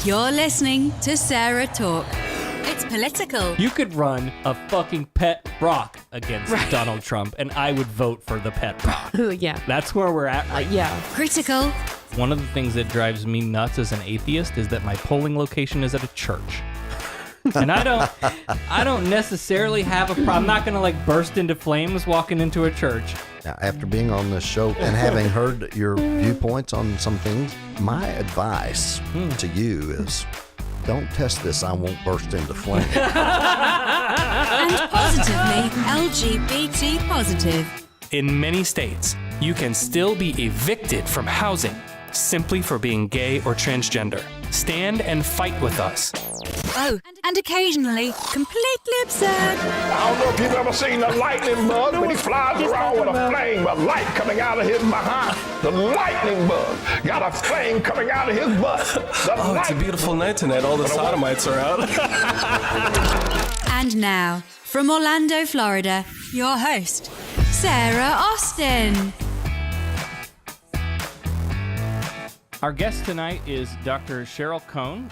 You're listening to Sarah Talk. It's political. You could run a fucking pet rock against Donald Trump, and I would vote for the pet rock. Yeah. That's where we're at right Yeah. Critical. One of the things that drives me nuts as an atheist is that my polling location is at a church. And I don't necessarily have a problem. I'm not going to like burst into flames walking into a church. Now, after being on this show and having heard your viewpoints on some things, my advice to you is don't test this. I won't burst into flames. And positively LGBT positive. In many states, you can still be evicted from housing simply for being gay or transgender. Stand and fight with us. Oh, and occasionally completely absurd. I don't know if you've ever seen a lightning bug, but he flies around with a flame of light coming out of his behind. The lightning bug got a flame coming out of his butt. It's a beautiful night tonight. All the sodomites are out. And now, from Orlando, Florida, your host, Sarah Austin. Our guest tonight is Dr. Sheryl Cohn,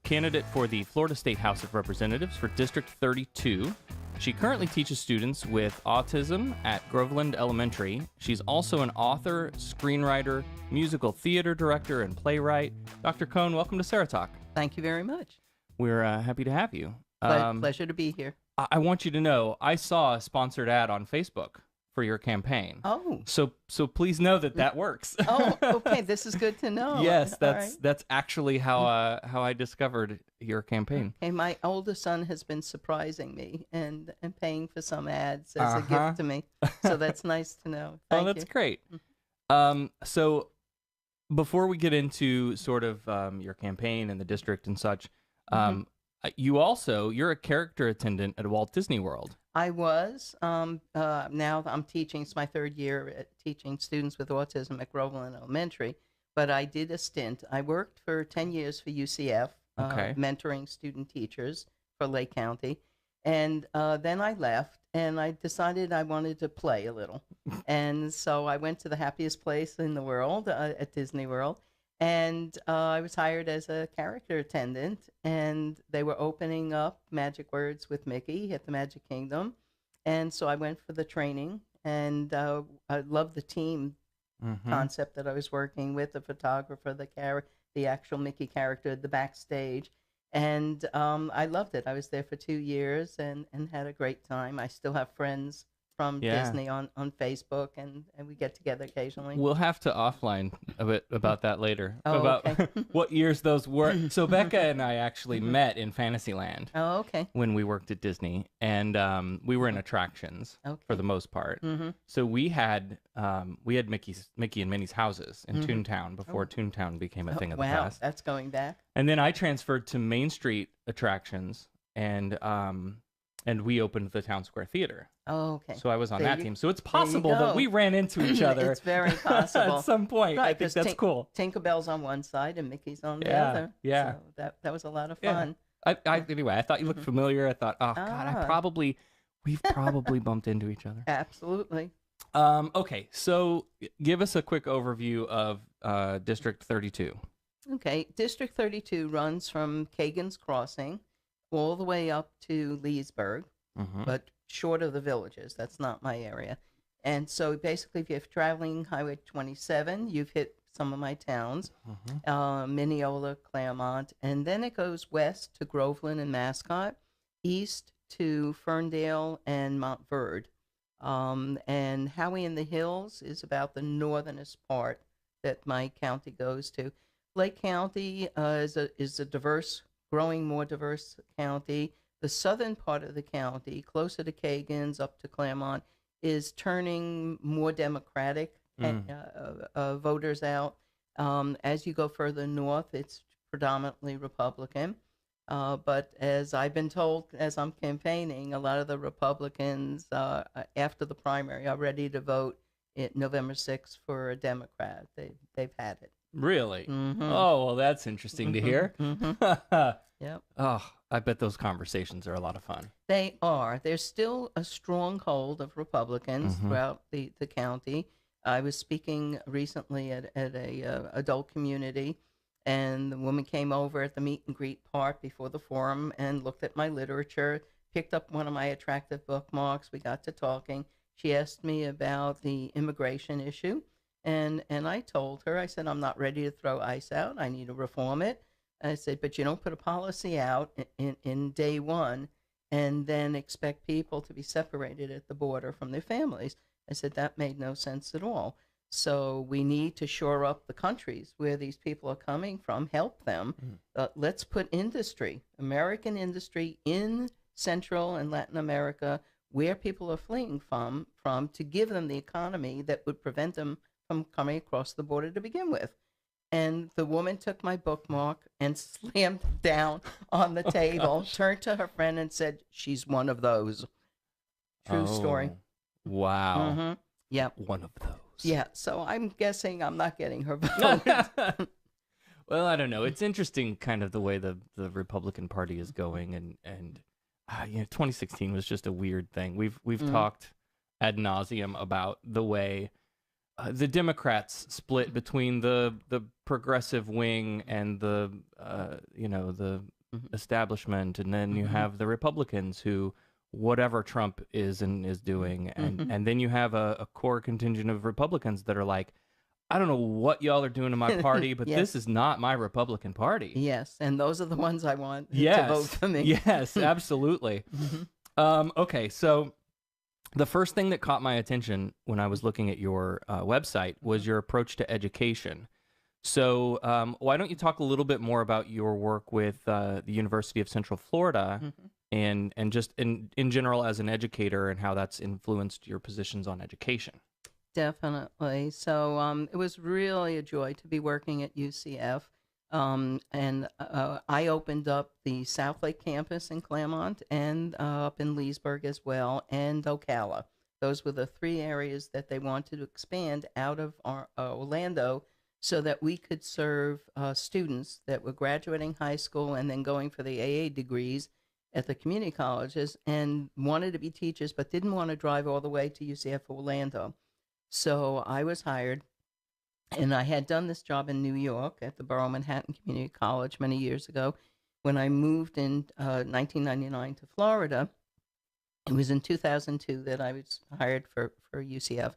candidate for the Florida State House of Representatives for District 32. She currently teaches students with autism at Groveland Elementary. She's also an author, screenwriter, musical theater director, and playwright. Dr. Cohn, welcome to SarahTalk. Thank you very much. We're happy to have you. Pleasure to be here. I want you to know, I saw a sponsored ad on Facebook for your campaign. Oh. So please know that works. Oh, okay. This is good to know. Yes, All right. that's actually how I discovered your campaign. Okay, my oldest son has been surprising me and paying for some ads as a gift to me. So that's nice to know. Thank that's you. great. So before we get into sort of your campaign and the district and such, you're a character attendant at Walt Disney World. I was. Now I'm teaching. It's my third year at teaching students with autism at Groveland Elementary. But I did a stint. I worked for 10 years for UCF, mentoring student teachers for Lake County. And then I left, and I decided I wanted to play a little. And so I went to the happiest place in the world, at Disney World. And I was hired as a character attendant, and they were opening up Magic Words with Mickey at the Magic Kingdom. And so I went for the training, and I loved the team concept that I was working with, the photographer, the actual Mickey character, the backstage. And I loved it. I was there for 2 years and had a great time. I still have friends from Disney on Facebook, and we get together occasionally. We'll have to offline a bit about that later, about okay. what years those were. So Becca and I actually met in Fantasyland when we worked at Disney, and we were in attractions for the most part. So we had Mickey and Minnie's houses in Toontown before Toontown became a thing of the past. That's going back. And then I transferred to Main Street attractions, and we opened the Town Square Theater. Oh, okay. So I was on that team. So it's possible that we ran into each other. It's very possible. At some point. Right, I think that's cool. Tinkerbell's on one side and Mickey's on the other. Yeah. So that was a lot of fun. Anyway, I thought you looked familiar. I thought, God, we've probably bumped into each other. Absolutely. Okay, so give us a quick overview of District 32. Okay, District 32 runs from Kagan's Crossing all the way up to Leesburg, but short of the villages. That's not my area. And so basically, if you're traveling Highway 27, you've hit some of my towns, Mineola, Claremont, and then it goes west to Groveland and Mascot, east to Ferndale and Montverde. And Howie in the Hills is about the northernest part that my county goes to. Lake County is a diverse, growing more diverse county. The southern part of the county, closer to Kagan's, up to Claremont, is turning more Democratic voters out. As you go further north, it's predominantly Republican. But as I've been told, as I'm campaigning, a lot of the Republicans, after the primary, are ready to vote November 6th for a Democrat. They've had it. Really? Oh, well, that's interesting to hear. Yep. Oh, I bet those conversations are a lot of fun. They are. There's still a stronghold of Republicans throughout the county. I was speaking recently at a adult community, And the woman came over at the meet and greet part before the forum and looked at my literature, picked up one of my attractive bookmarks. We got to talking. She asked me about the immigration issue. And I told her, I said, I'm not ready to throw ICE out. I need to reform it. I said, but you don't put a policy out in day one and then expect people to be separated at the border from their families. I said, that made no sense at all. So we need to shore up the countries where these people are coming from, help them. Let's put industry, American industry in Central and Latin America, where people are fleeing from to give them the economy that would prevent them from coming across the border to begin with. And the woman took my bookmark and slammed it down on the table, turned to her friend and said, she's one of those. True story. Wow. Yep. One of those. Yeah, so I'm guessing I'm not getting her vote. Well, I don't know. It's interesting kind of the way the Republican Party is going, and 2016 was just a weird thing. We've talked ad nauseum about the way the Democrats split between the progressive wing and the establishment, and then you have the Republicans who, whatever Trump is doing, and then you have a core contingent of Republicans that are like, I don't know what y'all are doing to my party, but Yes. this is not my Republican Party. Yes, and those are the ones I want to vote for me. Yes, absolutely. Okay, so the first thing that caught my attention when I was looking at your website was your approach to education. So why don't you talk a little bit more about your work with the University of Central Florida and just in general as an educator and how that's influenced your positions on education? Definitely. So it was really a joy to be working at UCF. And I opened up the South Lake campus in Claremont and up in Leesburg as well, and Ocala. Those were the three areas that they wanted to expand out of Orlando so that we could serve students that were graduating high school and then going for the AA degrees at the community colleges and wanted to be teachers but didn't want to drive all the way to UCF Orlando. So I was hired. And I had done this job in New York at the Borough Manhattan Community College many years ago. When I moved in 1999 to Florida, it was in 2002 that I was hired for UCF.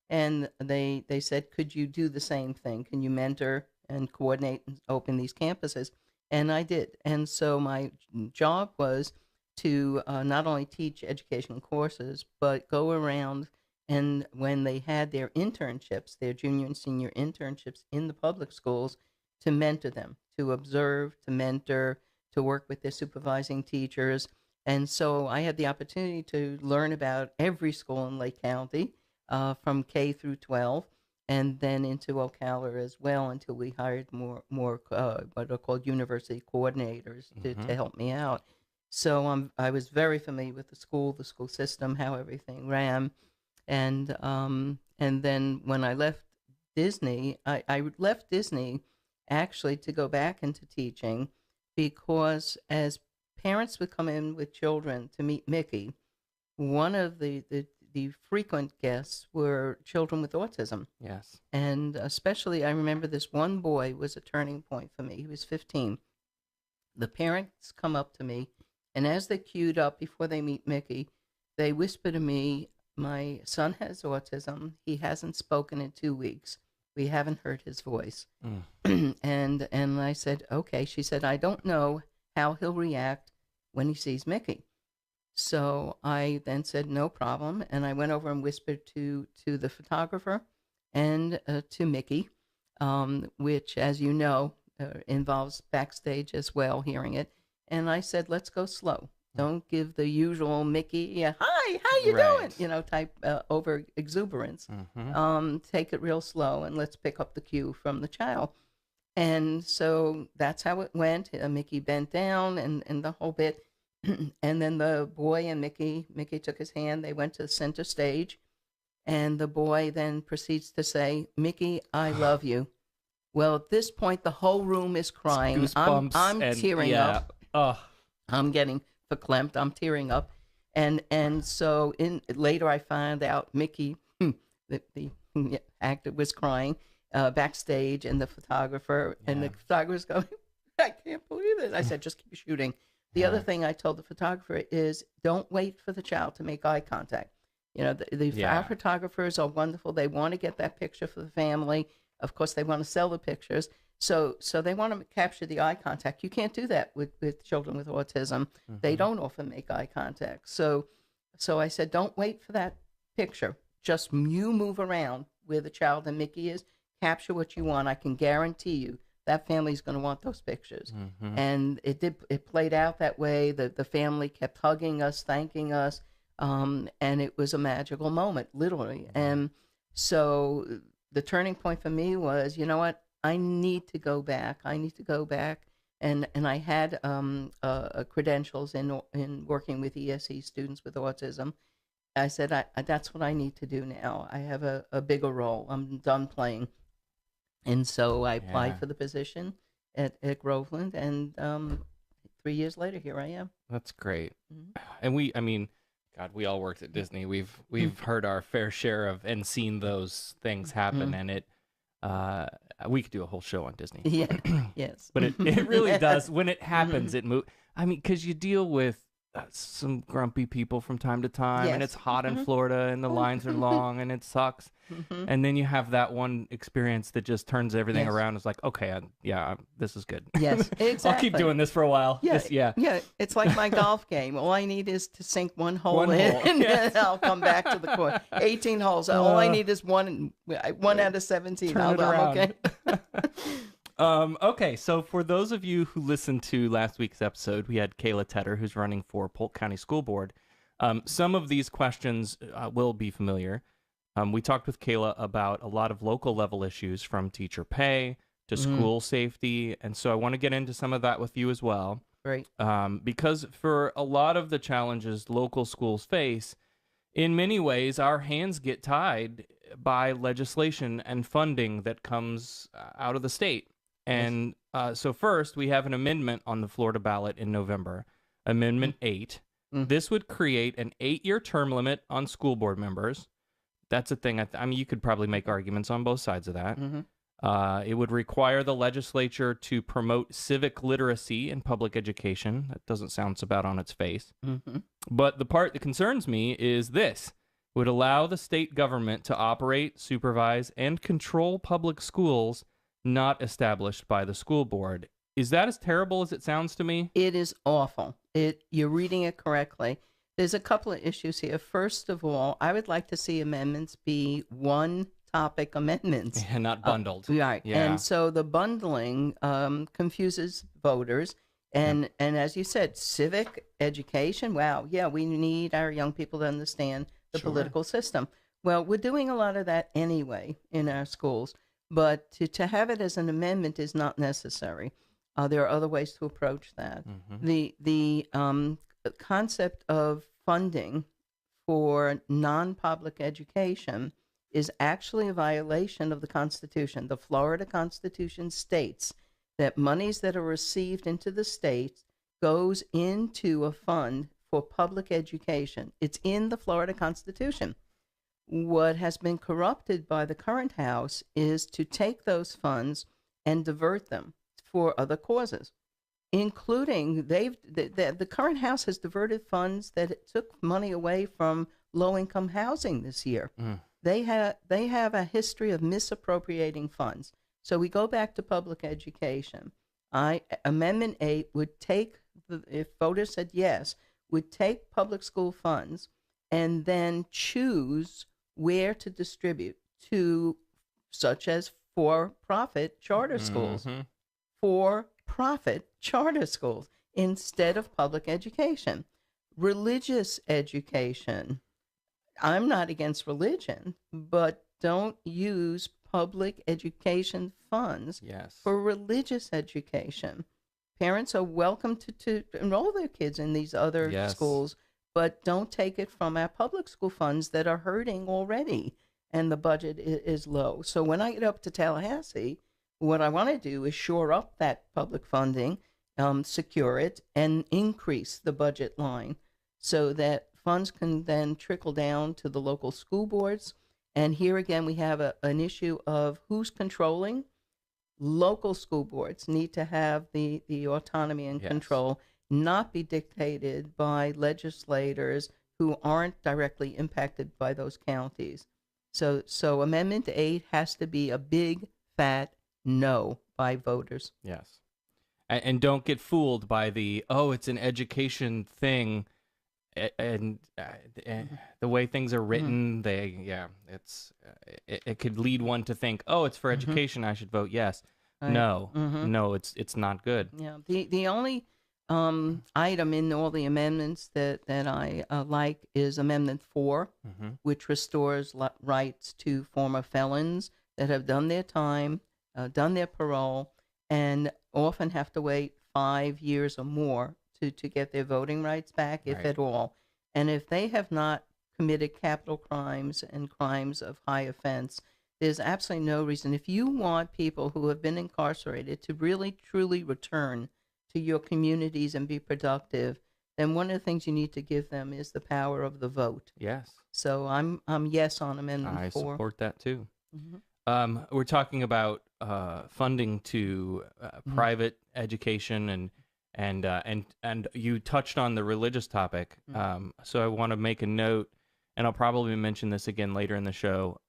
And they said, could you do the same thing? Can you mentor and coordinate and open these campuses? And I did. And so my job was to not only teach education courses, but go around and when they had their internships, their junior and senior internships in the public schools, to mentor them, to observe, to mentor, to work with their supervising teachers. And so I had the opportunity to learn about every school in Lake County from K through 12, and then into Ocala as well until we hired more what are called university coordinators to help me out. So I was very familiar with the school system, how everything ran. And then when I left Disney, I left Disney actually to go back into teaching because as parents would come in with children to meet Mickey, one of the frequent guests were children with autism. Yes. And especially I remember this one boy was a turning point for me. He was 15. The parents come up to me, and as they queued up before they meet Mickey, they whisper to me, my son has autism. He hasn't spoken in 2 weeks. We haven't heard his voice. And I said, okay. She said, I don't know how he'll react when he sees Mickey. So I then said, no problem. And I went over and whispered to the photographer and to Mickey, which, as you know, involves backstage as well, hearing it. And I said, let's go slow. Don't give the usual Mickey, hi, how you doing? Type over exuberance. Take it real slow and let's pick up the cue from the child. And so that's how it went. Mickey bent down and the whole bit. And then the boy and Mickey took his hand. They went to the center stage. And the boy then proceeds to say, Mickey, I love you. Well, at this point, the whole room is crying. I'm tearing up. I'm getting verklempt. I'm tearing up. And so later I found out Mickey, the actor, was crying. backstage, and the photographer, and the photographer's going, I can't believe it. I said, just keep shooting. The other thing I told the photographer is don't wait for the child to make eye contact. You know, our photographers are wonderful. They want to get that picture for the family. Of course, they want to sell the pictures. So they want to capture the eye contact. You can't do that with children with autism. They don't often make eye contact. So I said, don't wait for that picture. Just you move around where the child and Mickey is. Capture what you want. I can guarantee you that family's going to want those pictures. And it played out that way. The family kept hugging us, thanking us, and it was a magical moment, literally. And so the turning point for me was, you know what? I need to go back. And I had credentials in working with ESE students with autism. I said, that's what I need to do now. I have a bigger role. I'm done playing. And so I applied for the position at Groveland, and 3 years later, here I am. That's great. And God, we all worked at Disney. We've heard our fair share of and seen those things happen, and it we could do a whole show on Disney. Yeah, yes. But it really does. When it happens, it moves. I mean, because you deal with some grumpy people from time to time, and it's hot in Florida, and the lines are long, and it sucks. And then you have that one experience that just turns everything around. It's like, okay, this is good. Yes, exactly. I'll keep doing this for a while. Yeah, it's like my golf game. All I need is to sink one hole in, and then I'll come back to the course. 18 holes. All I need is one out of 17. Turn it around. Okay. Okay, so for those of you who listened to last week's episode, we had Kayla Tedder, who's running for Polk County School Board. Some of these questions will be familiar. We talked with Kayla about a lot of local level issues, from teacher pay to school safety, and so I want to get into some of that with you as well. Right. Because for a lot of the challenges local schools face, in many ways, our hands get tied by legislation and funding that comes out of the state. And so first, we have an amendment on the Florida ballot in November, Amendment 8. This would create an 8-year term limit on school board members. That's a thing. I mean, you could probably make arguments on both sides of that. It would require the legislature to promote civic literacy in public education. That doesn't sound so bad on its face. But the part that concerns me is this. Would allow the state government to operate, supervise, and control public schools not established by the school board. Is that as terrible as it sounds to me? It is awful. You're reading it correctly. There's a couple of issues here. First of all, I would like to see amendments be one-topic amendments. And not bundled. Right. Yeah. And so the bundling confuses voters. And as you said, civic education, wow, yeah, we need our young people to understand the political system. Well, we're doing a lot of that anyway in our schools, but to have it as an amendment is not necessary. There are other ways to approach that. The concept of funding for non-public education is actually a violation of the Constitution. The Florida Constitution states that monies that are received into the state goes into a fund for public education. It's in the Florida Constitution. What has been corrupted by the current House is to take those funds and divert them for other causes, including the current House has diverted funds that took money away from low-income housing this year. They have a history of misappropriating funds. So we go back to public education. Amendment 8 would take, if voters said yes, would take public school funds and then choose where to distribute to, such as for-profit charter schools. For-profit charter schools instead of public education. Religious education. I'm not against religion, but don't use public education funds for religious education. Parents are welcome to enroll their kids in these other schools, but don't take it from our public school funds that are hurting already, and the budget is low. So when I get up to Tallahassee, what I want to do is shore up that public funding, secure it, and increase the budget line so that funds can then trickle down to the local school boards And here again, we have an issue of who's controlling. Local school boards need to have the autonomy and control, not be dictated by legislators who aren't directly impacted by those counties. So Amendment 8 has to be a big, fat no by voters. Yes. And don't get fooled by it's an education thing, and the way things are written. It could lead one to think, it's for education, I should vote yes. Right. No, it's not good. Yeah. The only item in all the amendments that I like is Amendment 4, which restores rights to former felons that have done their time, done their parole, and often have to wait 5 years or more to get their voting rights back, if at all. And if they have not committed capital crimes and crimes of high offense, there's absolutely no reason. If you want people who have been incarcerated to really, truly return to your communities and be productive, then one of the things you need to give them is the power of the vote. Yes. So I'm yes on Amendment 4. I support that too. We're talking about funding to private education, and you touched on the religious topic. So I want to make a note, and I'll probably mention this again later in the show.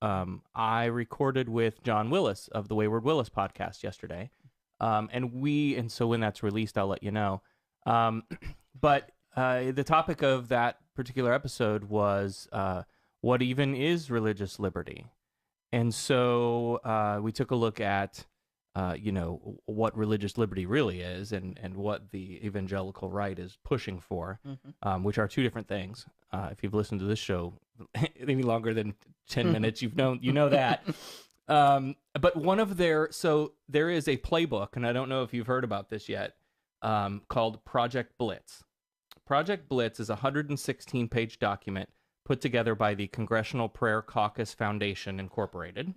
I recorded with John Willis of the Wayward Willis podcast yesterday, and so when that's released, I'll let you know. But the topic of that particular episode was what even is religious liberty. And so we took a look at, what religious liberty really is and what the evangelical right is pushing for, which are two different things. If you've listened to this show any longer than 10 minutes, you know that. But there is a playbook, and I don't know if you've heard about this yet, called Project Blitz. Project Blitz is a 116-page document put together by the Congressional Prayer Caucus Foundation, Incorporated.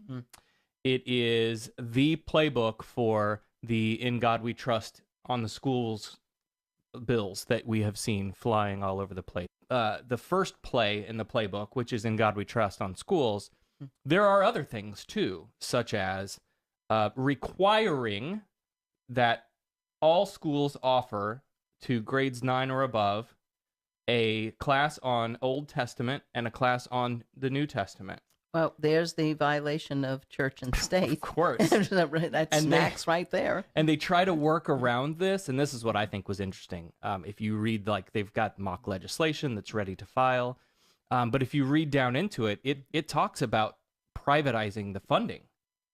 It is the playbook for the In God We Trust on the schools bills that we have seen flying all over the place. The first play in the playbook, which is In God We Trust on schools, there are other things too, such as requiring that all schools offer to grades 9 or above a class on Old Testament and a class on the New Testament. Well, there's the violation of church and state. Of course. That smacks right there. And they try to work around this, and this is what I think was interesting. If you read, they've got mock legislation that's ready to file, but if you read down into it, it talks about privatizing the funding,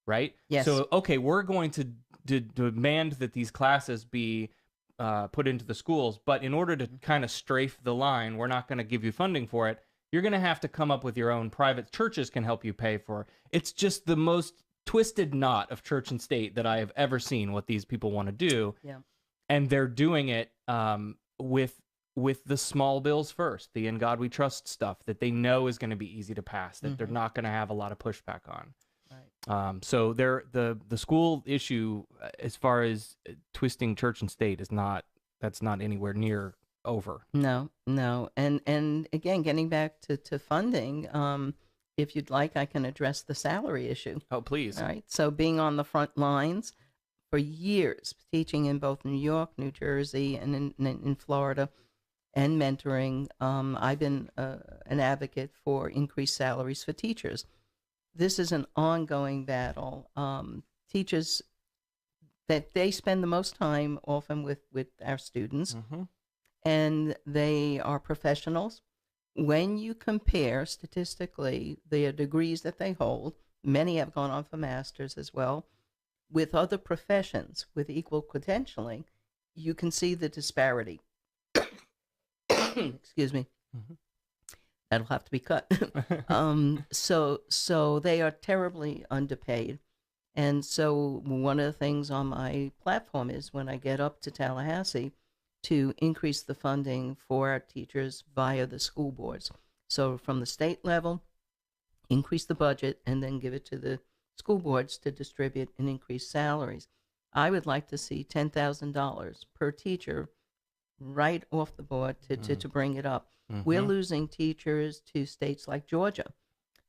right? Yes. So, okay, we're going to demand that these classes be put into the schools, but in order to kind of strafe the line, we're not going to give you funding for it. You're going to have to come up with your own. Private churches can help you pay for. It's just the most twisted knot of church and state that I have ever seen, what these people want to do. Yeah. And they're doing it with the small bills first, the In God We Trust stuff that they know is going to be easy to pass, that they're not going to have a lot of pushback on. Right. So the school issue, as far as twisting church and state, that's not anywhere near over. No. And again, getting back to funding, if you'd like, I can address the salary issue. Oh, please. All right. So being on the front lines for years, teaching in both New York, New Jersey, and in Florida, and mentoring, I've been an advocate for increased salaries for teachers. This is an ongoing battle. Teachers, that they spend the most time often with our students, and they are professionals. When you compare statistically the degrees that they hold, many have gone on for masters as well, with other professions with equal credentialing, you can see the disparity. Excuse me. That'll have to be cut. So they are terribly underpaid. And so one of the things on my platform is when I get up to Tallahassee to increase the funding for our teachers via the school boards. So from the state level, increase the budget and then give it to the school boards to distribute and increase salaries. I would like to see $10,000 per teacher right off the board to bring it up. We're losing teachers to states like Georgia,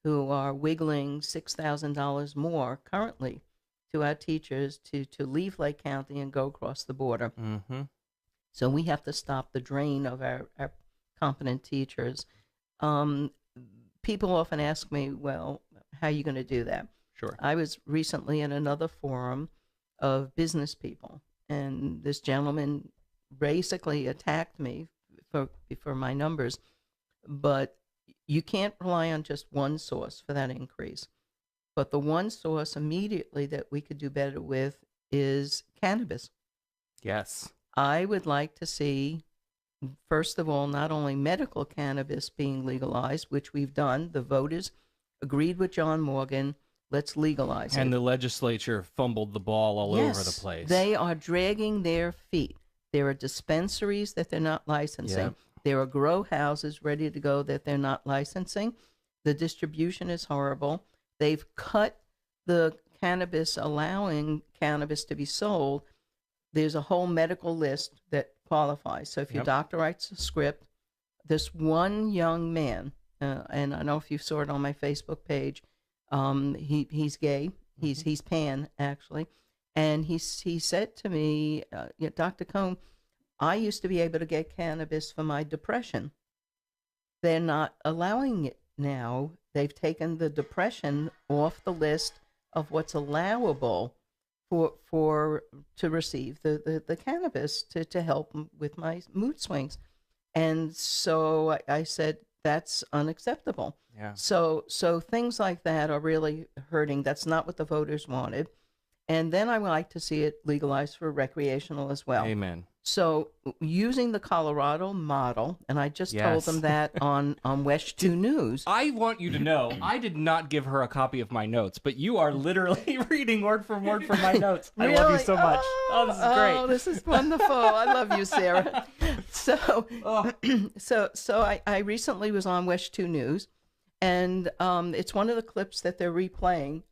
who are wiggling $6,000 more currently to our teachers to leave Lake County and go across the border. Mm-hmm. So we have to stop the drain of our competent teachers. People often ask me, well, how are you going to do that? Sure. I was recently in another forum of business people, and this gentleman basically attacked me for my numbers, but you can't rely on just one source for that increase. But the one source immediately that we could do better with is cannabis. Yes. I would like to see, first of all, not only medical cannabis being legalized, which we've done. The voters agreed with John Morgan. Let's legalize it. And the legislature fumbled the ball all over the place. They are dragging their feet. There are dispensaries that they're not licensing. Yep. There are grow houses ready to go that they're not licensing. The distribution is horrible. They've cut the cannabis, allowing cannabis to be sold. There's a whole medical list that qualifies. So if your doctor writes a script, this one young man, and I don't know if you saw it on my Facebook page, he's gay. He's pan, actually. And he said to me, Dr. Cohn, I used to be able to get cannabis for my depression. They're not allowing it now. They've taken the depression off the list of what's allowable to receive the cannabis to help with my mood swings. And so I said, that's unacceptable. Yeah. So things like that are really hurting. That's not what the voters wanted. And then I would like to see it legalized for recreational as well. Amen. So using the Colorado model, and I just told them that on West 2 News. I want you to know, I did not give her a copy of my notes, but you are literally reading word for word from my notes. Really? I love you so much. Oh, this is great. Oh, this is wonderful. I love you, Sarah. So I recently was on West 2 News, and it's one of the clips that they're replaying.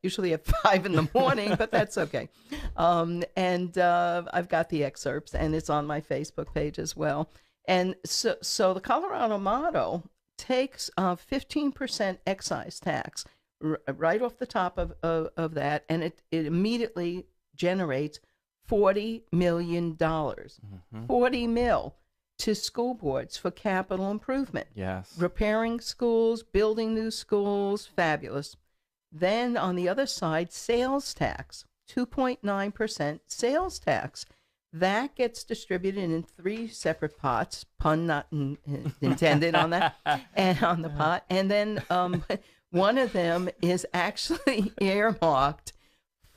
Usually at 5 in the morning, but that's okay. And I've got the excerpts, and it's on my Facebook page as well. And so the Colorado model takes 15% excise tax right off the top of that, and it immediately generates $40 million, Mm-hmm. 40 mil to school boards for capital improvement. Yes. Repairing schools, building new schools, fabulous. Then on the other side, sales tax, 2.9% sales tax. That gets distributed in 3 separate pots, pun not intended on that, and on the pot. And then one of them is actually earmarked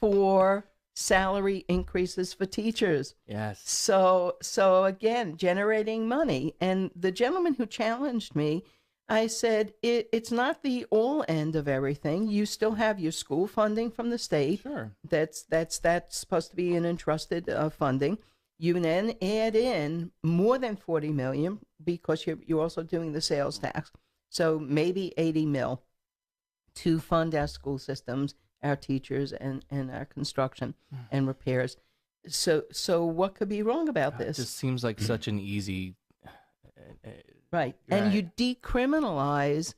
for salary increases for teachers. Yes. So again, generating money. And the gentleman who challenged me, I said, it's not the all end of everything. You still have your school funding from the state. Sure. That's supposed to be an entrusted funding. You then add in more than 40 million because you're also doing the sales tax. So maybe 80 mil to fund our school systems, our teachers, and our construction and repairs. So what could be wrong about this? It just seems like such an easy... Right. And you decriminalize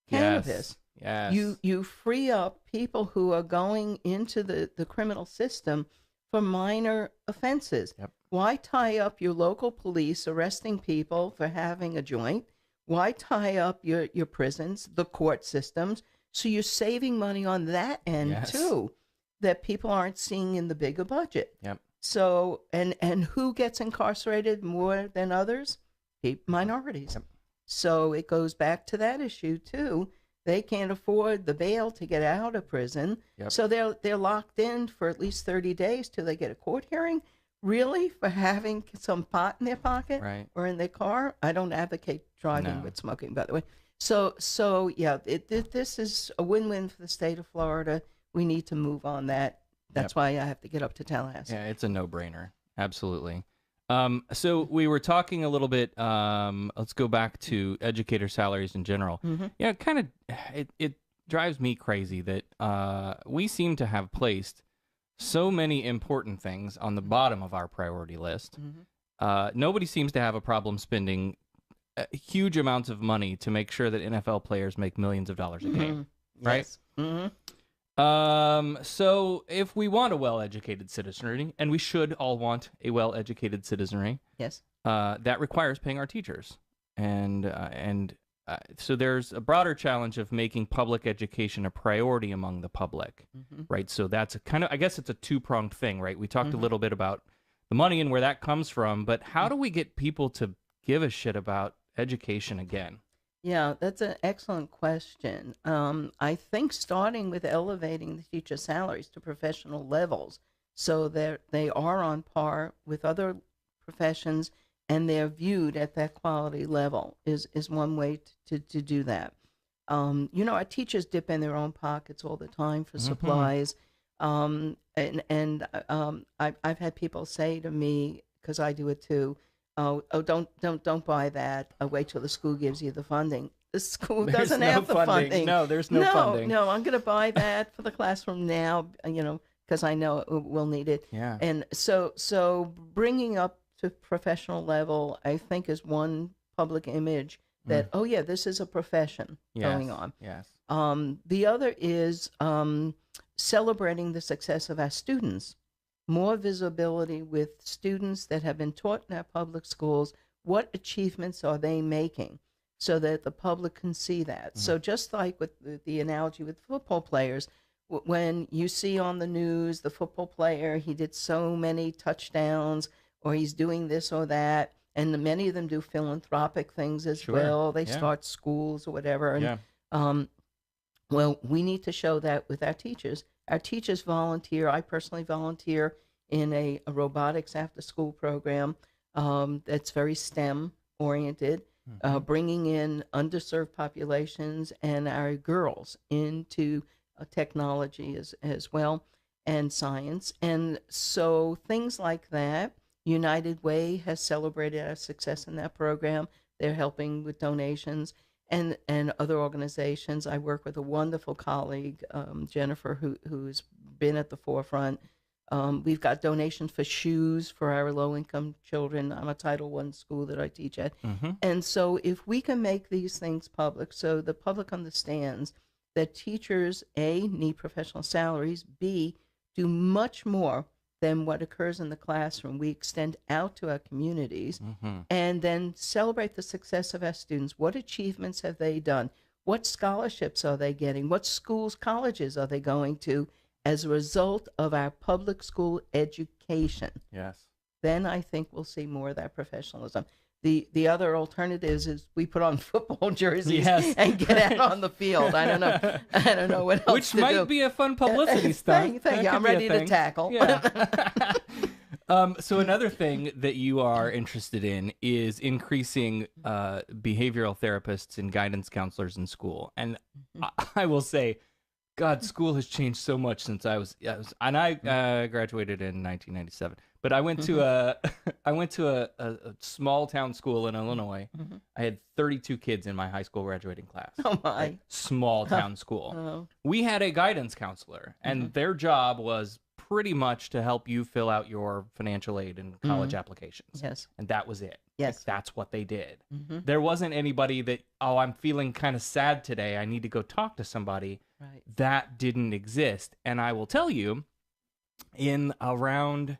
cannabis. Yes. You free up people who are going into the criminal system for minor offenses. Yep. Why tie up your local police arresting people for having a joint? Why tie up your prisons, the court systems? So you're saving money on that end too, that people aren't seeing in the bigger budget. Yep. So and who gets incarcerated more than others? Minorities. Yep. So it goes back to that issue too. They can't afford the bail to get out of prison. Yep. So they're locked in for at least 30 days till they get a court hearing. Really? For having some pot in their pocket or in their car? I don't advocate driving with smoking, by the way. So yeah, this is a win-win for the state of Florida. We need to move on that. That's why I have to get up to Tallahassee. Yeah, it's a no-brainer. Absolutely. So we were talking a little bit, let's go back to educator salaries in general. Mm-hmm. Yeah, it drives me crazy that we seem to have placed so many important things on the bottom of our priority list. Mm-hmm. Nobody seems to have a problem spending huge amounts of money to make sure that NFL players make millions of dollars a game, right? Yes. Mm-hmm. So if we want a well-educated citizenry, and we should all want a well-educated citizenry, Yes. that requires paying our teachers. So there's a broader challenge of making public education a priority among the public, right? So that's I guess it's a two-pronged thing, right? We talked a little bit about the money and where that comes from, but how do we get people to give a shit about education again? Yeah, that's an excellent question. I think starting with elevating the teacher salaries to professional levels so that they are on par with other professions and they're viewed at that quality level is one way to do that. Our teachers dip in their own pockets all the time for supplies. I've had people say to me, because I do it too, oh, don't buy that. Wait till the school gives you the funding. The school doesn't have the funding. No, there's no funding. No, I'm going to buy that for the classroom now, because I know we'll need it. Yeah. And so bringing up to professional level, I think, is one public image that, oh, yeah, this is a profession going on. Yes. The other is celebrating the success of our students. More visibility with students that have been taught in our public schools. What achievements are they making so that the public can see that? So just like with the analogy with football players, when you see on the news the football player, he did so many touchdowns or he's doing this or that, and many of them do philanthropic things as well. They start schools or whatever. And, well, we need to show that with our teachers. Our teachers volunteer. I personally volunteer in a robotics after-school program that's very STEM-oriented, bringing in underserved populations and our girls into technology as well and science. And so things like that. United Way has celebrated our success in that program. They're helping with donations. And other organizations. I work with a wonderful colleague, Jennifer, who's been at the forefront. We've got donations for shoes for our low-income children. I'm a Title I school that I teach at. And so if we can make these things public, so the public understands that teachers, A, need professional salaries, B, do much more than what occurs in the classroom. We extend out to our communities and then celebrate the success of our students. What achievements have they done? What scholarships are they getting? What schools, colleges are they going to as a result of our public school education? Yes. Then I think we'll see more of that professionalism. The other alternatives is we put on football jerseys and get out on the field. I don't know what else Which might be a fun publicity stunt. Thank you. I'm ready to tackle. Yeah. So another thing that you are interested in is increasing behavioral therapists and guidance counselors in school. And I will say, God, school has changed so much since I graduated in 1997. But I went to a small town school in Illinois. I had 32 kids in my high school graduating class. Oh my! Right? Small town school. We had a guidance counselor, and their job was pretty much to help you fill out your financial aid and college applications. Yes. And that was it. Yes. Like, that's what they did. There wasn't anybody that, I'm feeling kind of sad today, I need to go talk to somebody. Right. That didn't exist. And I will tell you, in around,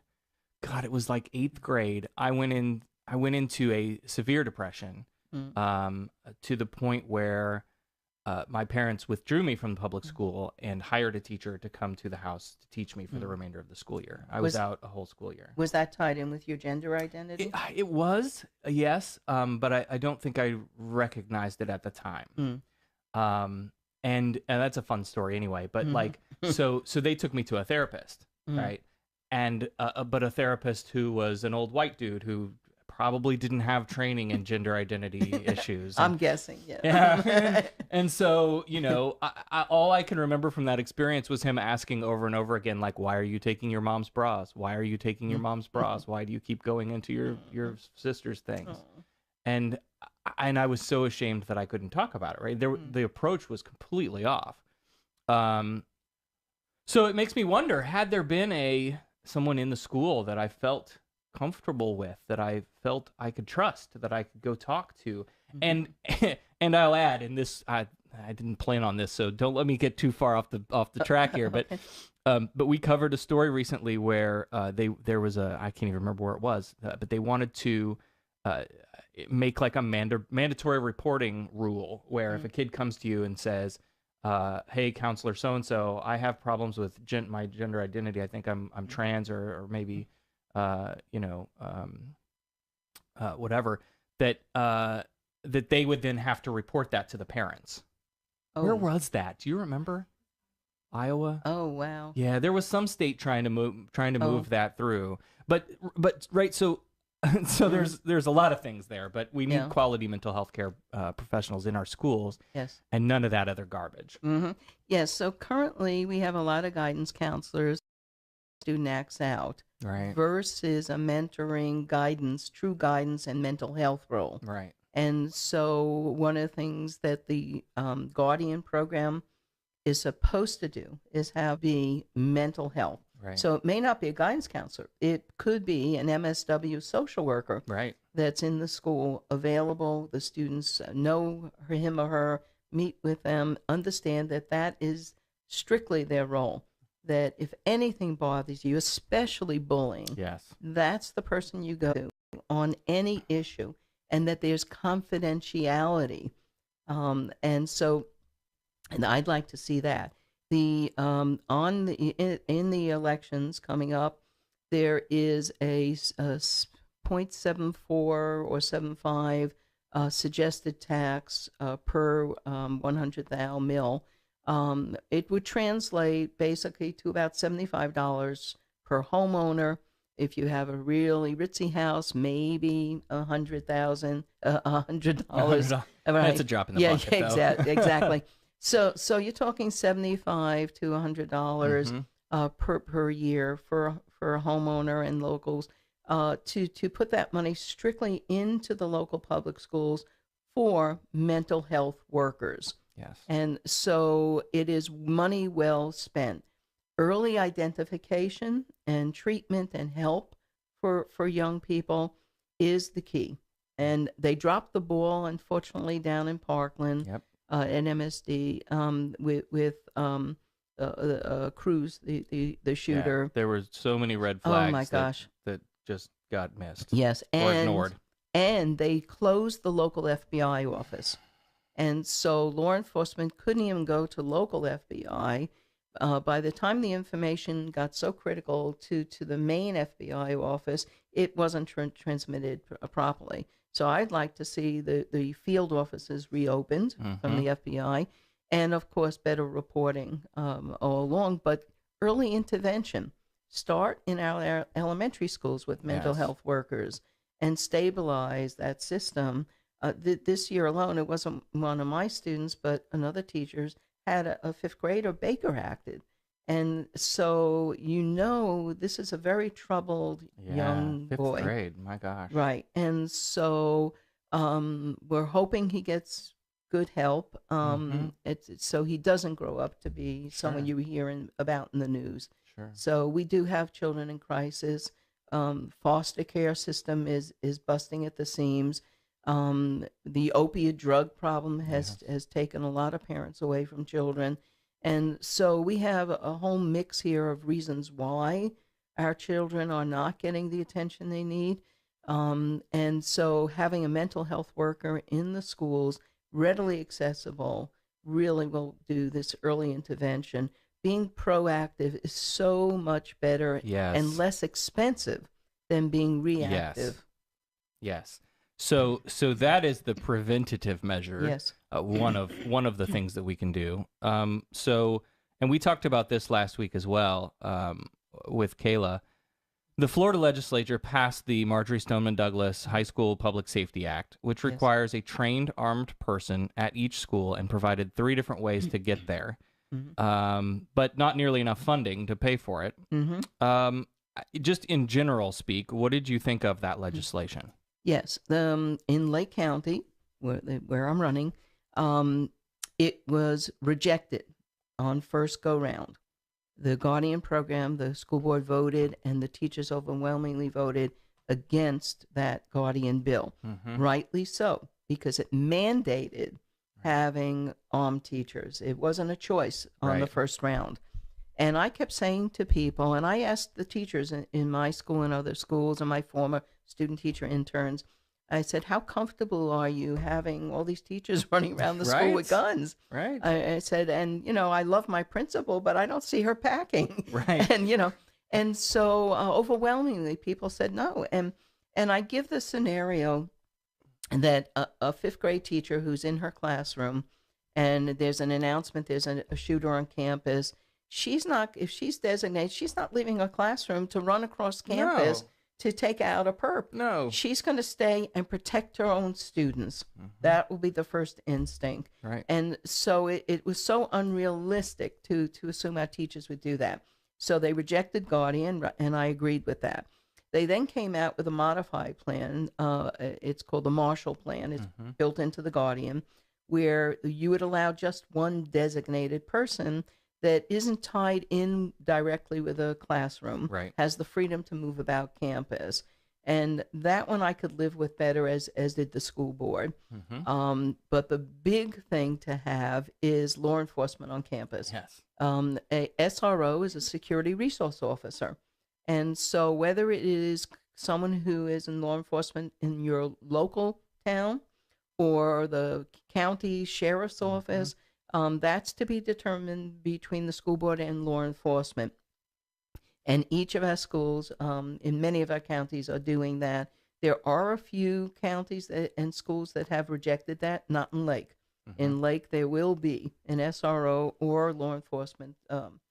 God, it was like 8th grade, I went into a severe depression to the point where my parents withdrew me from the public school and hired a teacher to come to the house to teach me for the remainder of the school year. I was out a whole school year. Was that tied in with your gender identity? It was, yes, but I don't think I recognized it at the time. And that's a fun story anyway. But so they took me to a therapist, right? And but a therapist who was an old white dude who probably didn't have training in gender identity issues. I'm guessing, yeah. Yeah. And so, all I can remember from that experience was him asking over and over again, like, why are you taking your mom's bras? Why are you taking your mom's bras? Why do you keep going into your sister's things? And I was so ashamed that I couldn't talk about it, right? The approach was completely off. So it makes me wonder, had there been someone in the school that I felt comfortable with, that I felt I could trust, that I could go talk to, And and I'll add, in this, I didn't plan on this, so don't let me get too far off the track here. But but we covered a story recently where there was I can't even remember where it was, but they wanted to make like a mandatory reporting rule where if a kid comes to you and says, "Hey, counselor so and so, I have problems with my gender identity. I think I'm trans or maybe whatever," that they would then have to report that to the parents. Oh. Where was that? Do you remember? Iowa? Oh, wow. Yeah, there was some state trying to move that through. But right, so there's a lot of things there, but we need quality mental health care professionals in our schools. Yes. And none of that other garbage. Mm-hmm. Yes, so currently we have a lot of guidance counselors, student acts out, Right. versus a mentoring, true guidance and mental health role. Right. And so one of the things that the Guardian program is supposed to do is be mental health. Right. So it may not be a guidance counselor. It could be an MSW social worker Right. that's in the school, available. The students know him or her, meet with them, understand that is strictly their role. That if anything bothers you, especially bullying, Yes. that's the person you go to on any issue, and that there's confidentiality. And I'd like to see that. In the elections coming up, there is a 0.74 or 75 suggested tax per 100,000 mil. It would translate basically to about $75 per homeowner. If you have a really ritzy house, maybe $100,000. $100. That's a drop in the bucket, though. Exactly. So you're talking $75 to $100 per year for a homeowner and locals to put that money strictly into the local public schools for mental health workers. Yes. And so it is money well spent. Early identification and treatment and help for young people is the key. And they dropped the ball, unfortunately, down in Parkland. Yep. At MSD with Cruz, the shooter. Yeah, there were so many red flags. Oh my gosh, that just got missed. Yes, or ignored. And they closed the local FBI office, and so law enforcement couldn't even go to local FBI. By the time the information got so critical to the main FBI office, it wasn't transmitted properly. So I'd like to see the field offices reopened from the FBI, and of course better reporting all along. But early intervention, start in our elementary schools with mental health workers and stabilize that system. This year alone, it wasn't one of my students, but another teacher's had a fifth grader Baker acted. And so, this is a very troubled young boy. Fifth grade, my gosh. Right. And so we're hoping he gets good help so he doesn't grow up to be someone you hear about in the news. Sure. So we do have children in crisis. Foster care system is busting at the seams. The opiate drug problem has taken a lot of parents away from children. And so we have a whole mix here of reasons why our children are not getting the attention they need. And so having a mental health worker in the schools, readily accessible, really will do this early intervention. Being proactive is so much better and less expensive than being reactive. Yes. So that is the preventative measure. Yes. One of the things that we can do. And we talked about this last week as well with Kayla. The Florida legislature passed the Marjorie Stoneman Douglas High School Public Safety Act, which requires a trained armed person at each school, and provided 3 different ways to get there, but not nearly enough funding to pay for it. Just in general speak, what did you think of that legislation? Yes, in Lake County, where I'm running, it was rejected on first go-round. The Guardian program, the school board voted, and the teachers overwhelmingly voted against that Guardian bill. Rightly so, because it mandated having teachers. It wasn't a choice on the first round. And I kept saying to people, and I asked the teachers in my school and other schools and my former student teacher interns, I said, how comfortable are you having all these teachers running around the school with guns? Right. I said, and, I love my principal, but I don't see her packing. Right. And so overwhelmingly people said no. And I give the scenario that a fifth grade teacher who's in her classroom and there's an announcement, there's a shooter on campus. If she's designated, she's not leaving her classroom to run across campus to take out a perp. No. She's going to stay and protect her own students. That will be the first instinct. Right. And so it was so unrealistic to assume our teachers would do that. So they rejected Guardian, and I agreed with that. They then came out with a modified plan. It's called the Marshall Plan. It's built into the Guardian, where you would allow just one designated person that isn't tied in directly with a classroom, has the freedom to move about campus. And that one I could live with better, as did the school board. But the big thing to have is law enforcement on campus. Yes. A SRO is a security resource officer. And so whether it is someone who is in law enforcement in your local town or the county sheriff's office, that's to be determined between the school board and law enforcement. And each of our schools, in many of our counties, are doing that. There are a few counties and schools that have rejected that, not in Lake. In Lake, there will be an SRO or law enforcement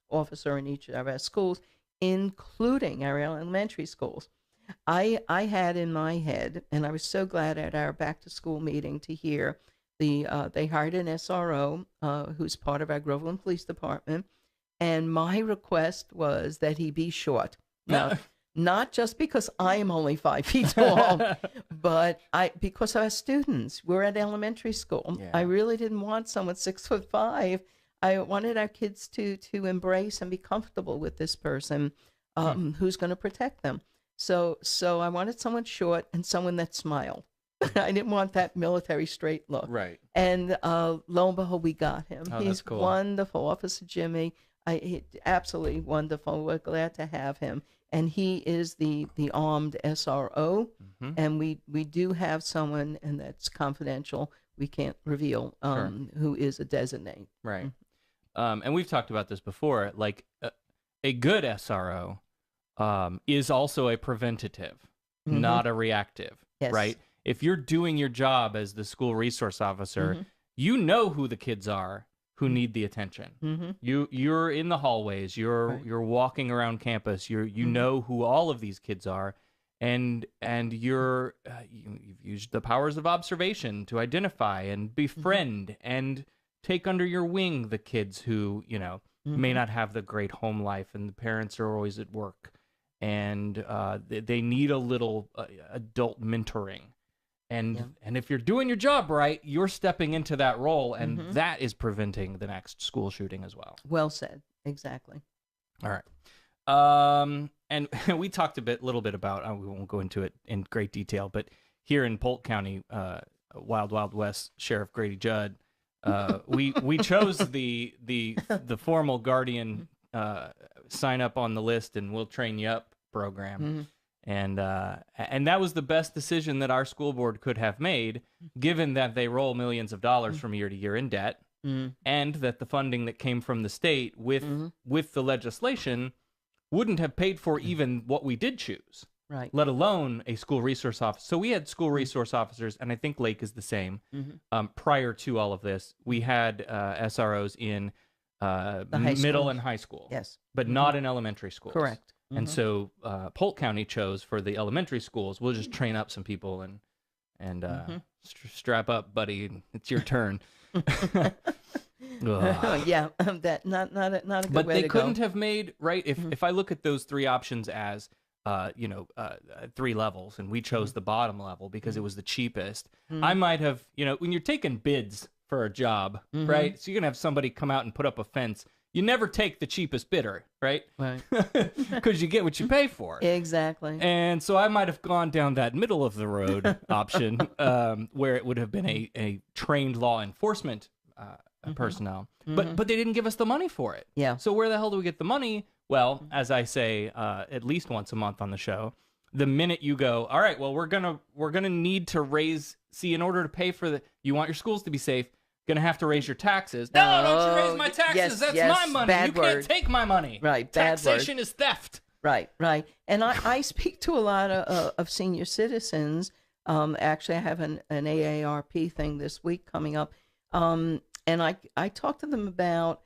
officer in each of our schools, including our elementary schools. I had in my head, and I was so glad at our back-to-school meeting to hear, they hired an SRO who's part of our Groveland Police Department, and my request was that he be short. Now, not just because I am only 5 feet tall, but because our students, we're at elementary school. Yeah. I really didn't want someone 6'5". I wanted our kids to embrace and be comfortable with this person who's going to protect them. So I wanted someone short and someone that smiled. I didn't want that military straight look. Right. And lo and behold, we got him. Oh, He's that's cool. wonderful. Officer Jimmy, absolutely wonderful. We're glad to have him. And he is the armed SRO. And we do have someone, and that's confidential, we can't reveal, who is a designate. Right. And we've talked about this before. Like a good SRO is also a preventative, not a reactive. Yes. Right. If you're doing your job as the school resource officer, you know who the kids are who need the attention. You're in the hallways. You're walking around campus. You know who all of these kids are, and you've used the powers of observation to identify and befriend and take under your wing the kids who may not have the great home life, and the parents are always at work, and they need a little adult mentoring. And if you're doing your job right, you're stepping into that role, and that is preventing the next school shooting as well. Well said. Exactly. All right. And we talked a little bit about, we won't go into it in great detail, but here in Polk County, Wild Wild West, Sheriff Grady Judd, we chose the formal Guardian sign up on the list and we'll train you up program. And that was the best decision that our school board could have made, given that they roll millions of dollars from year to year in debt, and that the funding that came from the state with the legislation wouldn't have paid for even what we did choose, right? Let alone a school resource officer. So we had school resource officers, and I think Lake is the same. Prior to all of this, we had SROs in middle and high school, yes, but not in elementary schools. Correct. And so Polk County chose for the elementary schools, we'll just train up some people and strap up, buddy. It's your turn. Yeah, that not a good but way they to couldn't go. have made, right? If I look at those three options as 3 levels, and we chose the bottom level because it was the cheapest, I might have, when you're taking bids for a job, right? So you're gonna have somebody come out and put up a fence you never take the cheapest bidder, right? Right. Because you get what you pay for. Exactly. And so I might have gone down that middle of the road option, where it would have been a trained law enforcement personnel, but they didn't give us the money for it. Yeah. So where the hell do we get the money? Well, as I say, at least once a month on the show, the minute you go, all right, well, we're gonna need to raise. See, in order to pay for you want your schools to be safe. Gonna have to raise your taxes. No, don't you raise my taxes? Yes, That's yes, my money. bad You can't take my money. Right, bad Taxation is theft. Right. And I speak to a lot of senior citizens. Actually, I have an AARP thing this week coming up, and I talk to them about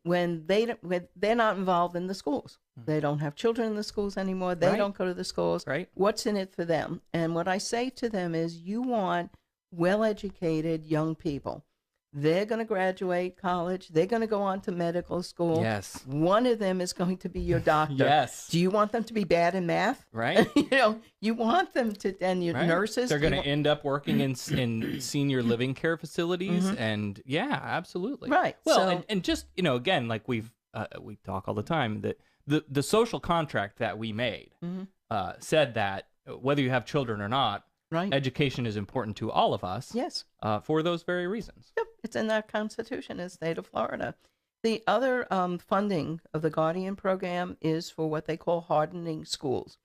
when they're not involved in the schools. They don't have children in the schools anymore. They don't go to the schools. Right. What's in it for them? And what I say to them is, you want well-educated young people. They're going to graduate college. They're going to go on to medical school. Yes. One of them is going to be your doctor. Yes. Do you want them to be bad in math? Right. You want them to, and your nurses. They're going to end up working in senior living care facilities. And yeah, absolutely. Right. Well, and just, again, like we talk all the time, that the social contract that we made said that whether you have children or not, education is important to all of us. Yes. For those very reasons. Yep. It's in our Constitution in the state of Florida. The other funding of the Guardian program is for what they call hardening schools.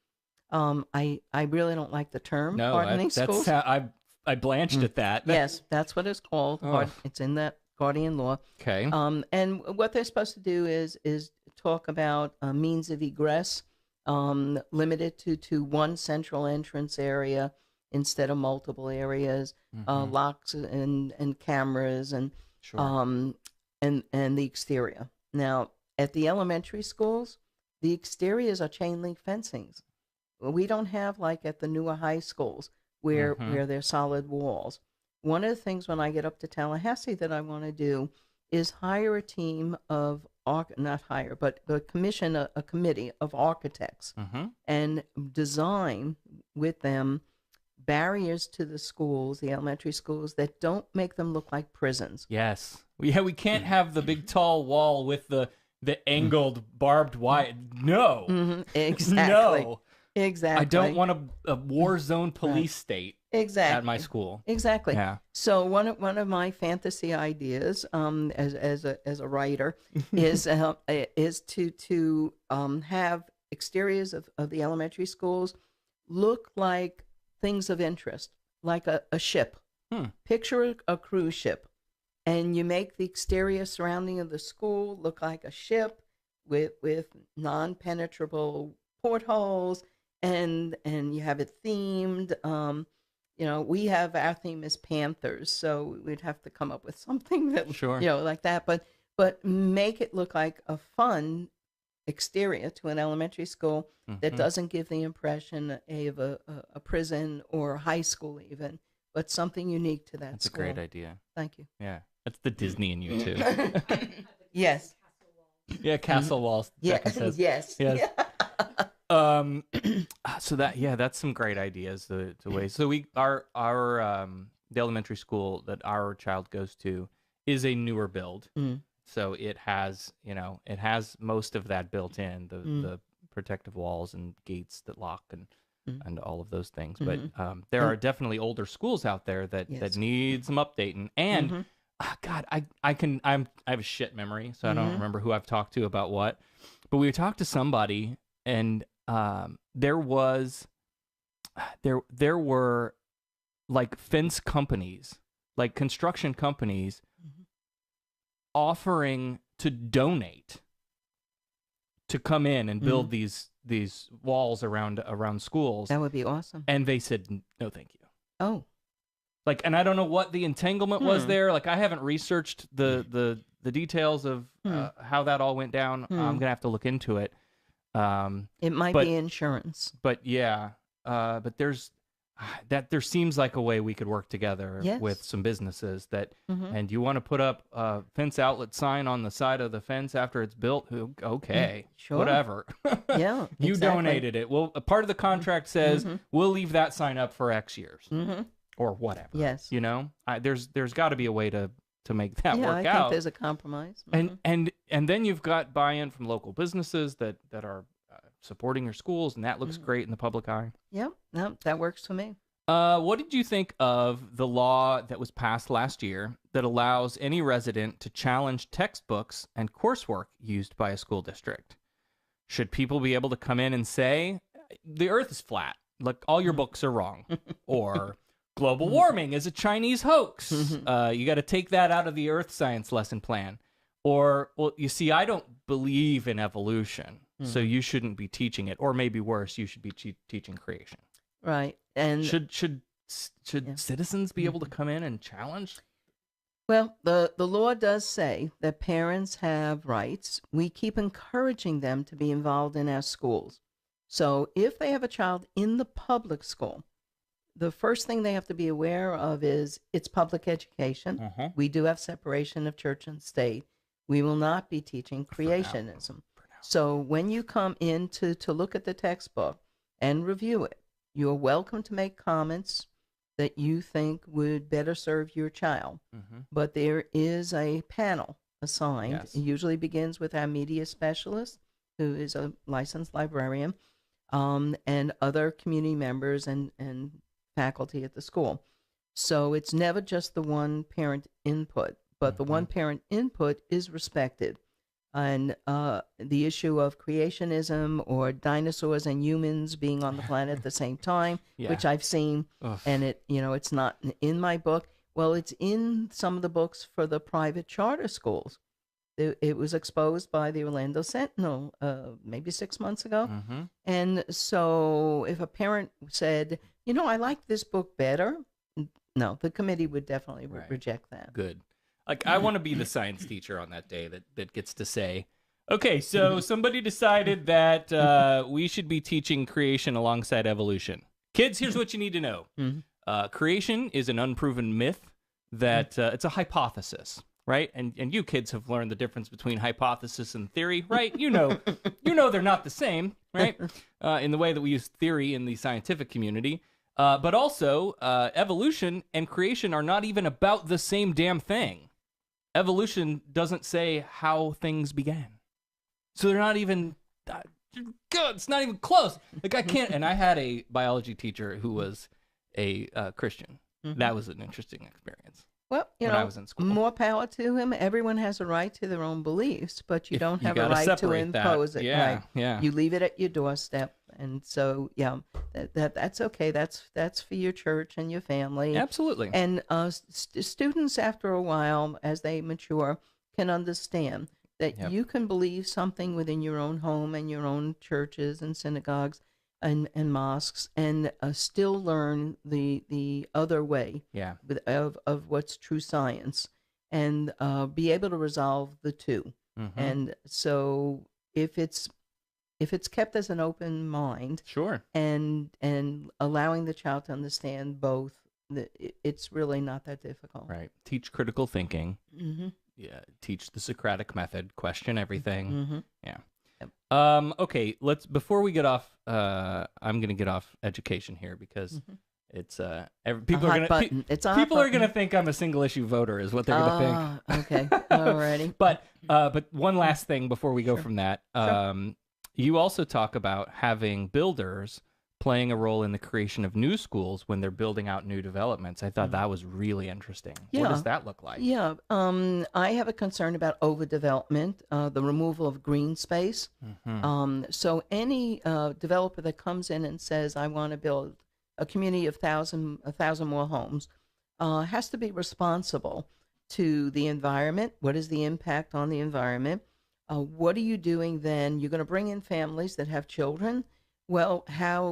I really don't like the term hardening schools. I blanched at that. Yes, that's what it's called. It's in that Guardian law. Okay. And what they're supposed to do is talk about means of egress, limited to one central entrance area instead of multiple areas, locks and cameras and the exterior. Now, at the elementary schools, the exteriors are chain link fencings. We don't have like at the newer high schools where there's solid walls. One of the things when I get up to Tallahassee that I want to do is hire a team of commission a committee of architects and design with them barriers to the schools, the elementary schools, that don't make them look like prisons. Yes. Yeah, we can't have the big tall wall with the angled barbed wire. No. Exactly. No. Exactly. I don't want a war zone police state at my school. Exactly. Yeah. So one of my fantasy ideas as a writer is to have exteriors of the elementary schools look like things of interest, like a ship. Picture a cruise ship, and you make the exterior surrounding of the school look like a ship with non-penetrable portholes, and you have it themed. We have our theme is Panthers, so we'd have to come up with something that like that, but make it look like a fun exterior to an elementary school that doesn't give the impression of a prison or high school even, but something unique to that That's school. a great idea. Thank you. Yeah. That's the Disney in you too. Yes. Yeah, castle walls. Becca says. Yes. Yes. So that's some great ideas to ways. So the elementary school that our child goes to is a newer build. So it has most of that built in, the protective walls and gates that lock and all of those things. But there are definitely older schools out there that need some updating. And God, I have a shit memory, so I don't remember who I've talked to about what. But we talked to somebody, and there were like fence companies, like construction companies, offering to donate to come in and build these walls around schools. That would be awesome. And they said no, thank you. Oh. Like, and I don't know what the entanglement was there. Like, I haven't researched the details of how that all went down. I'm gonna have to look into it. It might be insurance. But yeah, but there seems like a way we could work together with some businesses that, and you want to put up a fence outlet sign on the side of the fence after it's built. Okay, sure. Whatever. Yeah, You exactly. donated it. Well, a part of the contract says we'll leave that sign up for X years or whatever. Yes. There's got to be a way to make that work I out. think there's a compromise. And And then you've got buy-in from local businesses that are supporting your schools, and that looks great in the public eye. Yep, no, that works for me. What did you think of the law that was passed last year that allows any resident to challenge textbooks and coursework used by a school district? Should people be able to come in and say, the earth is flat, like all your books are wrong, or global warming is a Chinese hoax. You got to take that out of the earth science lesson plan. Or, well, you see, I don't believe in evolution, so you shouldn't be teaching it. Or maybe worse, you should be teaching creation. Right. And should citizens be able to come in and challenge? Well, the law does say that parents have rights. We keep encouraging them to be involved in our schools. So if they have a child in the public school, the first thing they have to be aware of is it's public education. We do have separation of church and state. We will not be teaching creationism. So when you come in to look at the textbook and review it, you're welcome to make comments that you think would better serve your child. But there is a panel assigned. Yes. It usually begins with our media specialist, who is a licensed librarian, and other community members and faculty at the school. So it's never just the one parent input, but the one parent input is respected. And the issue of creationism or dinosaurs and humans being on the planet at the same time, which I've seen, and it's not in my book. Well, it's in some of the books for the private charter schools. It was exposed by the Orlando Sentinel maybe 6 months ago. And so if a parent said, I like this book better, no, the committee would definitely reject that. Good. Like, I want to be the science teacher on that day that gets to say, okay, so somebody decided that we should be teaching creation alongside evolution. Kids, here's what you need to know. Creation is an unproven myth that it's a hypothesis, right? And you kids have learned the difference between hypothesis and theory, right? You know they're not the same, right? In the way that we use theory in the scientific community. But also, evolution and creation are not even about the same damn thing. Evolution doesn't say how things began. So they're not even good. It's not even close. Like, I can't. And I had a biology teacher who was a Christian. That was an interesting experience. Well, when I was in school. More power to him. Everyone has a right to their own beliefs, but you don't have a gotta right to separate impose it. Yeah, right? yeah. You leave it at your doorstep, and so that's okay. That's for your church and your family. Absolutely. And students, after a while, as they mature, can understand that you can believe something within your own home and your own churches and synagogues and mosques, and still learn the other way of what's true science, and be able to resolve the two. And so if it's kept as an open mind, and allowing the child to understand both, it's really not that difficult. Right. Teach critical thinking. Yeah. Teach the Socratic method. Question everything. Yeah. Okay, before we get off, I'm going to get off education here because it's people are going to think I'm a single issue voter is what they're going to think. Okay. Alrighty. But one last thing before we go from that. You also talk about having builders playing a role in the creation of new schools when they're building out new developments. I thought that was really interesting. What does that look like? Yeah, I have a concern about overdevelopment, the removal of green space. So any developer that comes in and says, I want to build a community of 1,000 more homes, has to be responsible to the environment. What is the impact on the environment? What are you doing then? You're going to bring in families that have children. Well,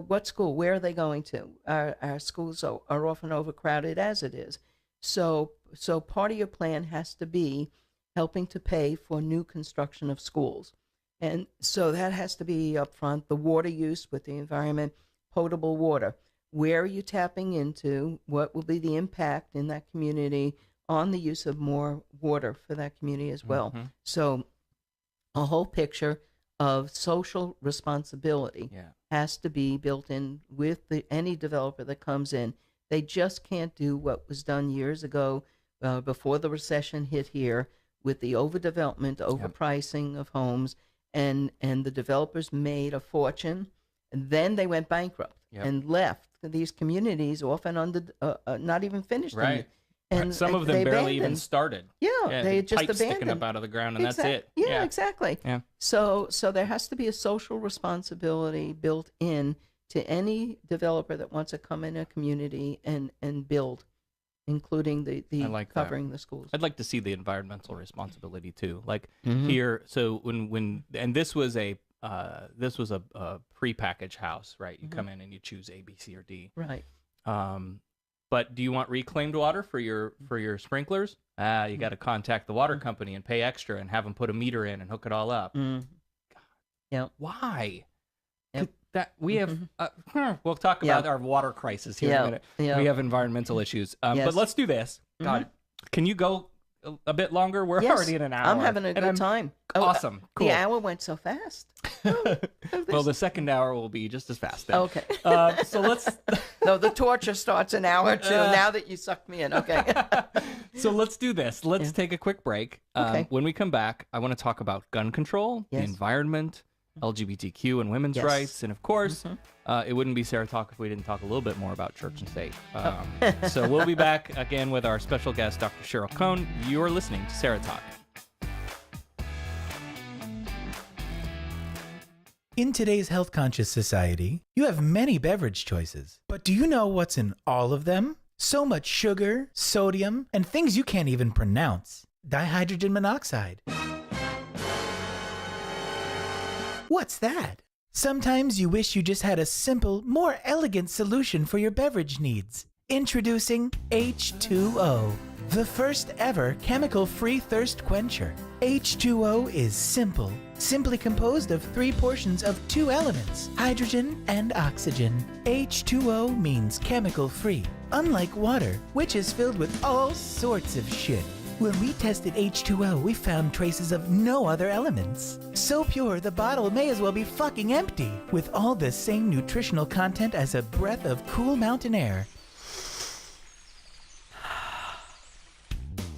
what school? Where are they going to? Our schools are often overcrowded as it is. So part of your plan has to be helping to pay for new construction of schools. And so that has to be up front. The water use with the environment, potable water. Where are you tapping into? What will be the impact in that community on the use of more water for that community as well? So a whole picture of social responsibility has to be built in with any developer that comes in. They just can't do what was done years ago before the recession hit here, with the overdevelopment, overpricing of homes, and the developers made a fortune, and then they went bankrupt and left these communities often under not even finished. Right. And some of them they barely even abandoned. started. Yeah, they just pipes sticking abandoned. up out of the ground, and that's it. Yeah, exactly. Yeah. So there has to be a social responsibility built in to any developer that wants to come in a community and build, including the I like covering the schools. I'd like to see the environmental responsibility too. Like here, so when and this was a prepackaged house, right? You come in and you choose A, B, C, or D. Right. But do you want reclaimed water for your sprinklers? You got to contact the water company and pay extra and have them put a meter in and hook it all up. Yeah. Why? Yep. That we have. We'll talk about our water crisis here in a minute. Yeah. We have environmental issues. But let's do this. God, can you go a bit longer? We're already in an hour. I'm having a good time. Awesome. Cool. The hour went so fast. Well, the second hour will be just as fast then. Okay. So let's. No, the torture starts an hour too. Now that you sucked me in, okay. So let's do this. Let's take a quick break. Okay. When we come back, I want to talk about gun control, the environment, LGBTQ and women's rights, and of course, it wouldn't be SarahTalk if we didn't talk a little bit more about church and state. So we'll be back again with our special guest, Dr. Sheryl Cohn. You're listening to SarahTalk. In today's health-conscious society, you have many beverage choices. But do you know what's in all of them? So much sugar, sodium, and things you can't even pronounce. Dihydrogen monoxide. What's that? Sometimes you wish you just had a simple, more elegant solution for your beverage needs. Introducing H2O, the first ever chemical-free thirst quencher. H2O is simple, simply composed of 3 portions of 2 elements, hydrogen and oxygen. H2O means chemical-free, unlike water, which is filled with all sorts of shit. When we tested H2O, we found traces of no other elements. So pure, the bottle may as well be fucking empty, with all the same nutritional content as a breath of cool mountain air.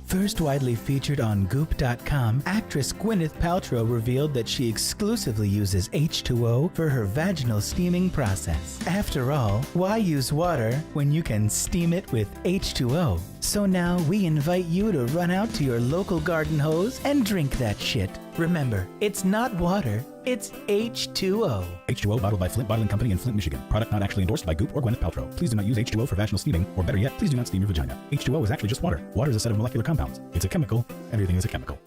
First widely featured on Goop.com, actress Gwyneth Paltrow revealed that she exclusively uses H2O for her vaginal steaming process. After all, why use water when you can steam it with H2O? So now we invite you to run out to your local garden hose and drink that shit. Remember, it's not water, it's H2O. H2O bottled by Flint Bottling Company in Flint, Michigan. Product not actually endorsed by Goop or Gwyneth Paltrow. Please do not use H2O for vaginal steaming, or better yet, please do not steam your vagina. H2O is actually just water. Water is a set of molecular compounds. It's a chemical. Everything is a chemical.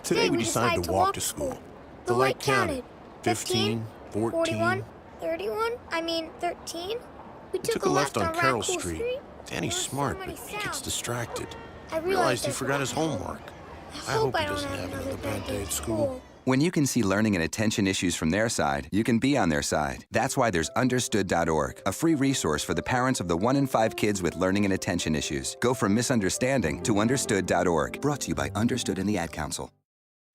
Today we decided to walk to school. The light counted. 15, 14, 31? 13? We took a left on Carroll Street. Danny's smart, but he gets distracted. I realized he forgot his homework. I hope he doesn't have another bad day at school. When you can see learning and attention issues from their side, you can be on their side. That's why there's Understood.org, a free resource for the parents of the 1 in 5 kids with learning and attention issues. Go from misunderstanding to Understood.org. Brought to you by Understood and the Ad Council.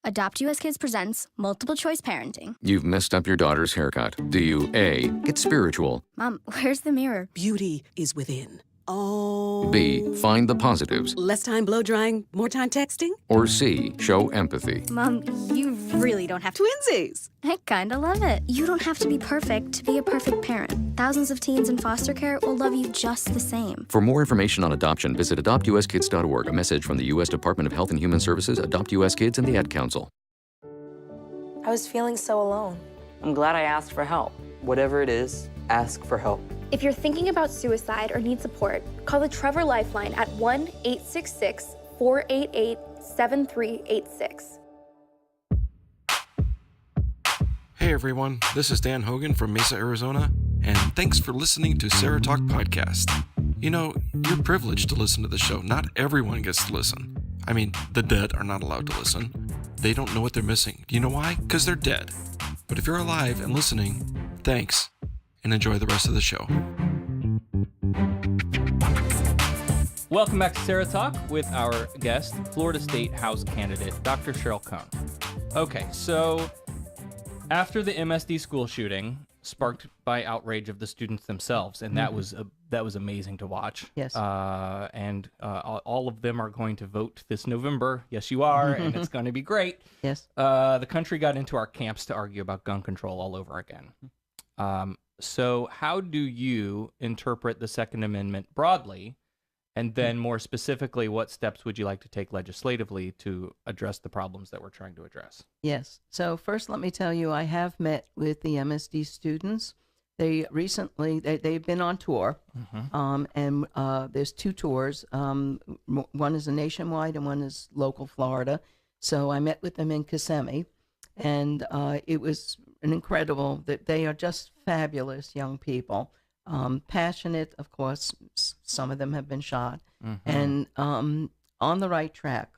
Adopt US Kids presents Multiple Choice Parenting. You've messed up your daughter's haircut. Do you A, get spiritual? Mom, where's the mirror? Beauty is within. Oh. B, find the positives? Less time blow drying, more time texting? Or C, show empathy? Mom, you really don't have to. Twinsies! I kinda love it. You don't have to be perfect to be a perfect parent. Thousands of teens in foster care will love you just the same. For more information on adoption, visit adoptuskids.org. A message from the U.S. Department of Health and Human Services, Adopt U.S. Kids, and the Ad Council. I was feeling so alone. I'm glad I asked for help. Whatever it is, ask for help. If you're thinking about suicide or need support, call the Trevor Lifeline at 1-866-488-7386. Hey everyone, this is Dan Hogan from Mesa, Arizona, and thanks for listening to SarahTalk Podcast. You know, you're privileged to listen to the show. Not everyone gets to listen. I mean, the dead are not allowed to listen. They don't know what they're missing. Do you know why? Because they're dead. But if you're alive and listening, thanks, and enjoy the rest of the show. Welcome back to SarahTalk with our guest, Florida State House candidate, Dr. Sheryl Cohn. Okay, so after the MSD school shooting, sparked by outrage of the students themselves, and that was amazing to watch. Yes. And all of them are going to vote this November. Yes, you are, and it's going to be great. Yes. The country got into our camps to argue about gun control all over again. So how do you interpret the Second Amendment broadly? And then more specifically, what steps would you like to take legislatively to address the problems that we're trying to address? Yes. So first, let me tell you, I have met with the MSD students. They recently, they've been on tour, and there's 2 tours. One is a nationwide and one is local Florida. So I met with them in Kissimmee, and it was an incredible, that they are just fabulous young people. Passionate, of course, some of them have been shot, and on the right track,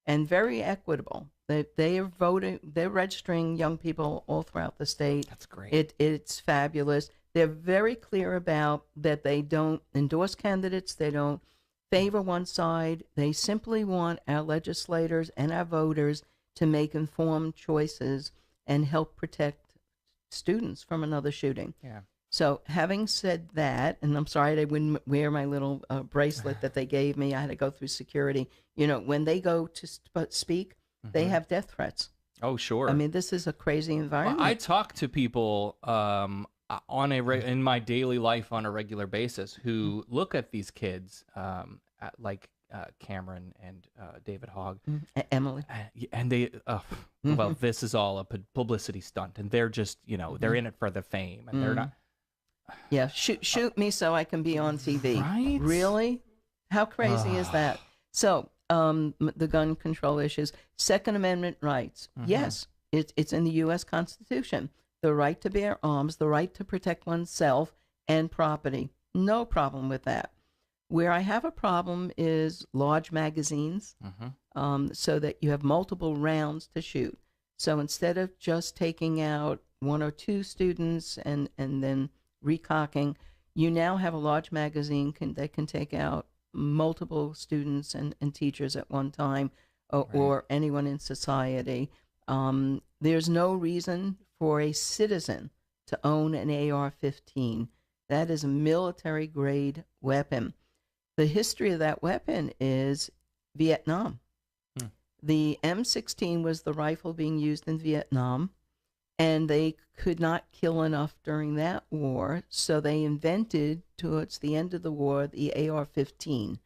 and very equitable. They are voting, they're registering young people all throughout the state. That's great. It's fabulous. They're very clear about that they don't endorse candidates, they don't favor one side. They simply want our legislators and our voters to make informed choices and help protect students from another shooting. Yeah. So having said that, and I'm sorry they wouldn't wear my little bracelet that they gave me. I had to go through security. You know, when they go to speak, they have death threats. Oh, sure. I mean, this is a crazy environment. Well, I talk to people in my daily life on a regular basis who look at these kids, like Cameron and David Hogg, Emily, and they, well, this is all a publicity stunt, and they're just, they're in it for the fame, and they're not. Yeah, shoot me so I can be on TV. Right? Really? How crazy is that? So, the gun control issues, Second Amendment rights. Yes, it's in the U.S. Constitution. The right to bear arms, the right to protect oneself and property. No problem with that. Where I have a problem is large magazines, so that you have multiple rounds to shoot. So instead of just taking out 1 or 2 students and then recocking, you now have a large magazine that can take out multiple students and teachers at one time, or anyone in society. There's no reason for a citizen to own an AR-15. That is a military-grade weapon. The history of that weapon is Vietnam. The M16 was the rifle being used in Vietnam, and they could not kill enough during that war, so they invented, towards the end of the war, the AR-15,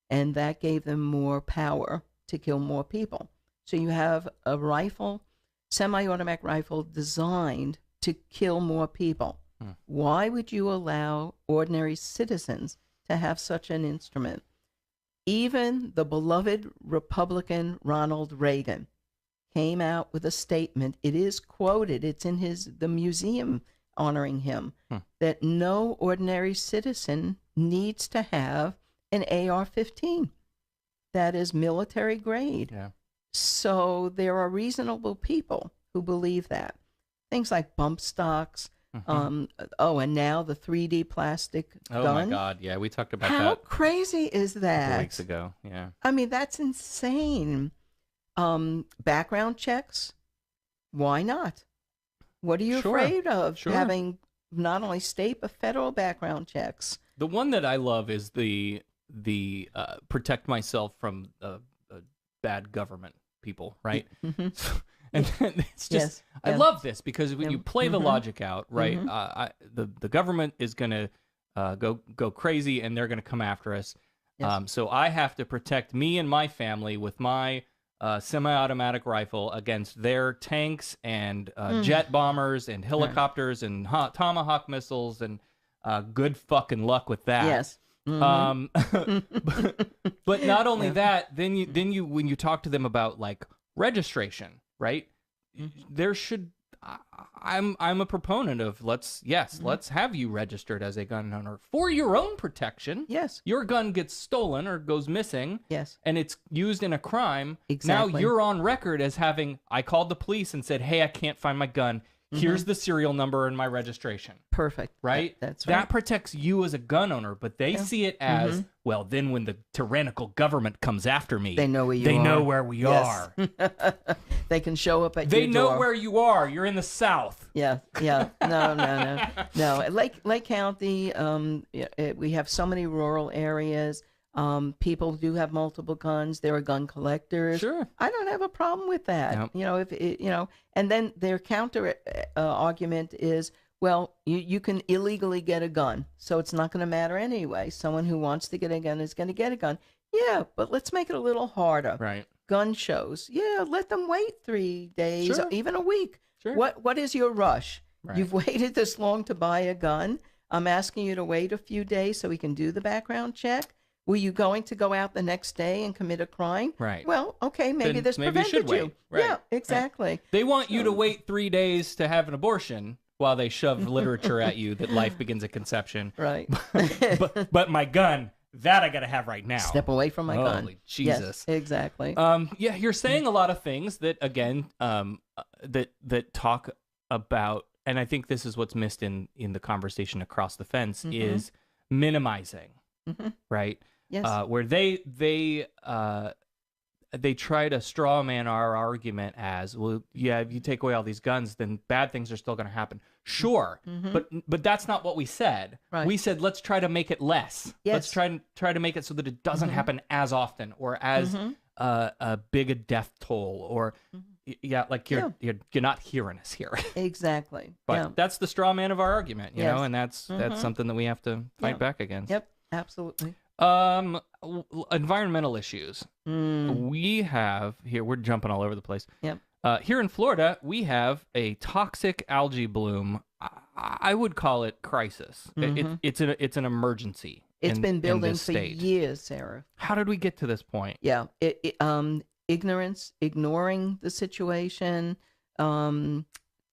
and that gave them more power to kill more people. So you have a rifle, semi-automatic rifle, designed to kill more people. Why would you allow ordinary citizens to have such an instrument? Even the beloved Republican Ronald Reagan came out with a statement. It is quoted. It's in the museum honoring him, that no ordinary citizen needs to have an AR-15. That is military grade. Yeah. So there are reasonable people who believe that. Things like bump stocks. And now the 3D plastic gun. Oh my God! Yeah, we talked about that. How crazy is that? A couple weeks ago. Yeah. I mean, that's insane. Background checks. Why not? What are you afraid of? Having not only state but federal background checks. The one that I love is the protect myself from bad government people, right? And it's just, I love this because when you play the logic out, right? The government is going to go crazy and they're going to come after us. Yes. So I have to protect me and my family with my semi-automatic rifle against their tanks and jet bombers and helicopters and Tomahawk missiles, and good fucking luck with that. Yes. But not only that, then you when you talk to them about like registration, right? There should. I'm a proponent of let's have you registered as a gun owner for your own protection. Yes. Your gun gets stolen or goes missing. Yes. And it's used in a crime. Exactly. Now you're on record as having, I called the police and said, hey, I can't find my gun. Here's the serial number and my registration. Perfect. Right? That's right. That protects you as a gun owner, but they see it as, well, then when the tyrannical government comes after me, they know where you they are. know where we are. They can show up at They your know door. where you are. You're in the South. Yeah. No. Lake County, we have so many rural areas. People do have multiple guns. There are gun collectors. Sure. I don't have a problem with that. Nope. And then their counter argument is, well, you can illegally get a gun, so it's not going to matter anyway. Someone who wants to get a gun is going to get a gun. Yeah, but let's make it a little harder. Right. Gun shows. Yeah, let them wait 3 days, Sure. or even a week. Sure. What is your rush? Right. You've waited this long to buy a gun. I'm asking you to wait a few days so we can do the background check. Were you going to go out the next day and commit a crime? Right. Well, okay, maybe Then this maybe you prevented should you. wait. Right. Yeah, exactly. Right. They want you to wait 3 days to have an abortion while they shove literature at you that life begins at conception. Right. but my gun, that I got to have right now. Step away from my gun. Holy Jesus. Yes, exactly. Yeah, you're saying a lot of things that, again, that talk about, and I think this is what's missed in the conversation across the fence, is minimizing, right? Yes. Where they try to straw man our argument as, well, yeah, if you take away all these guns, then bad things are still going to happen. Sure, but that's not what we said. Right. We said let's try to make it less. Yes. Let's try to make it so that it doesn't happen as often or as big a death toll or like you're not hearing us here. Exactly. But that's the straw man of our argument, you know, and that's something that we have to fight back against. Yep, absolutely. Environmental issues. We have here, we're jumping all over the place. Yep. Here in Florida, we have a toxic algae bloom. I would call it crisis. It's an emergency. It's been building this for state. years, Sarah. How did we get to this point? Yeah. Ignorance, ignoring the situation,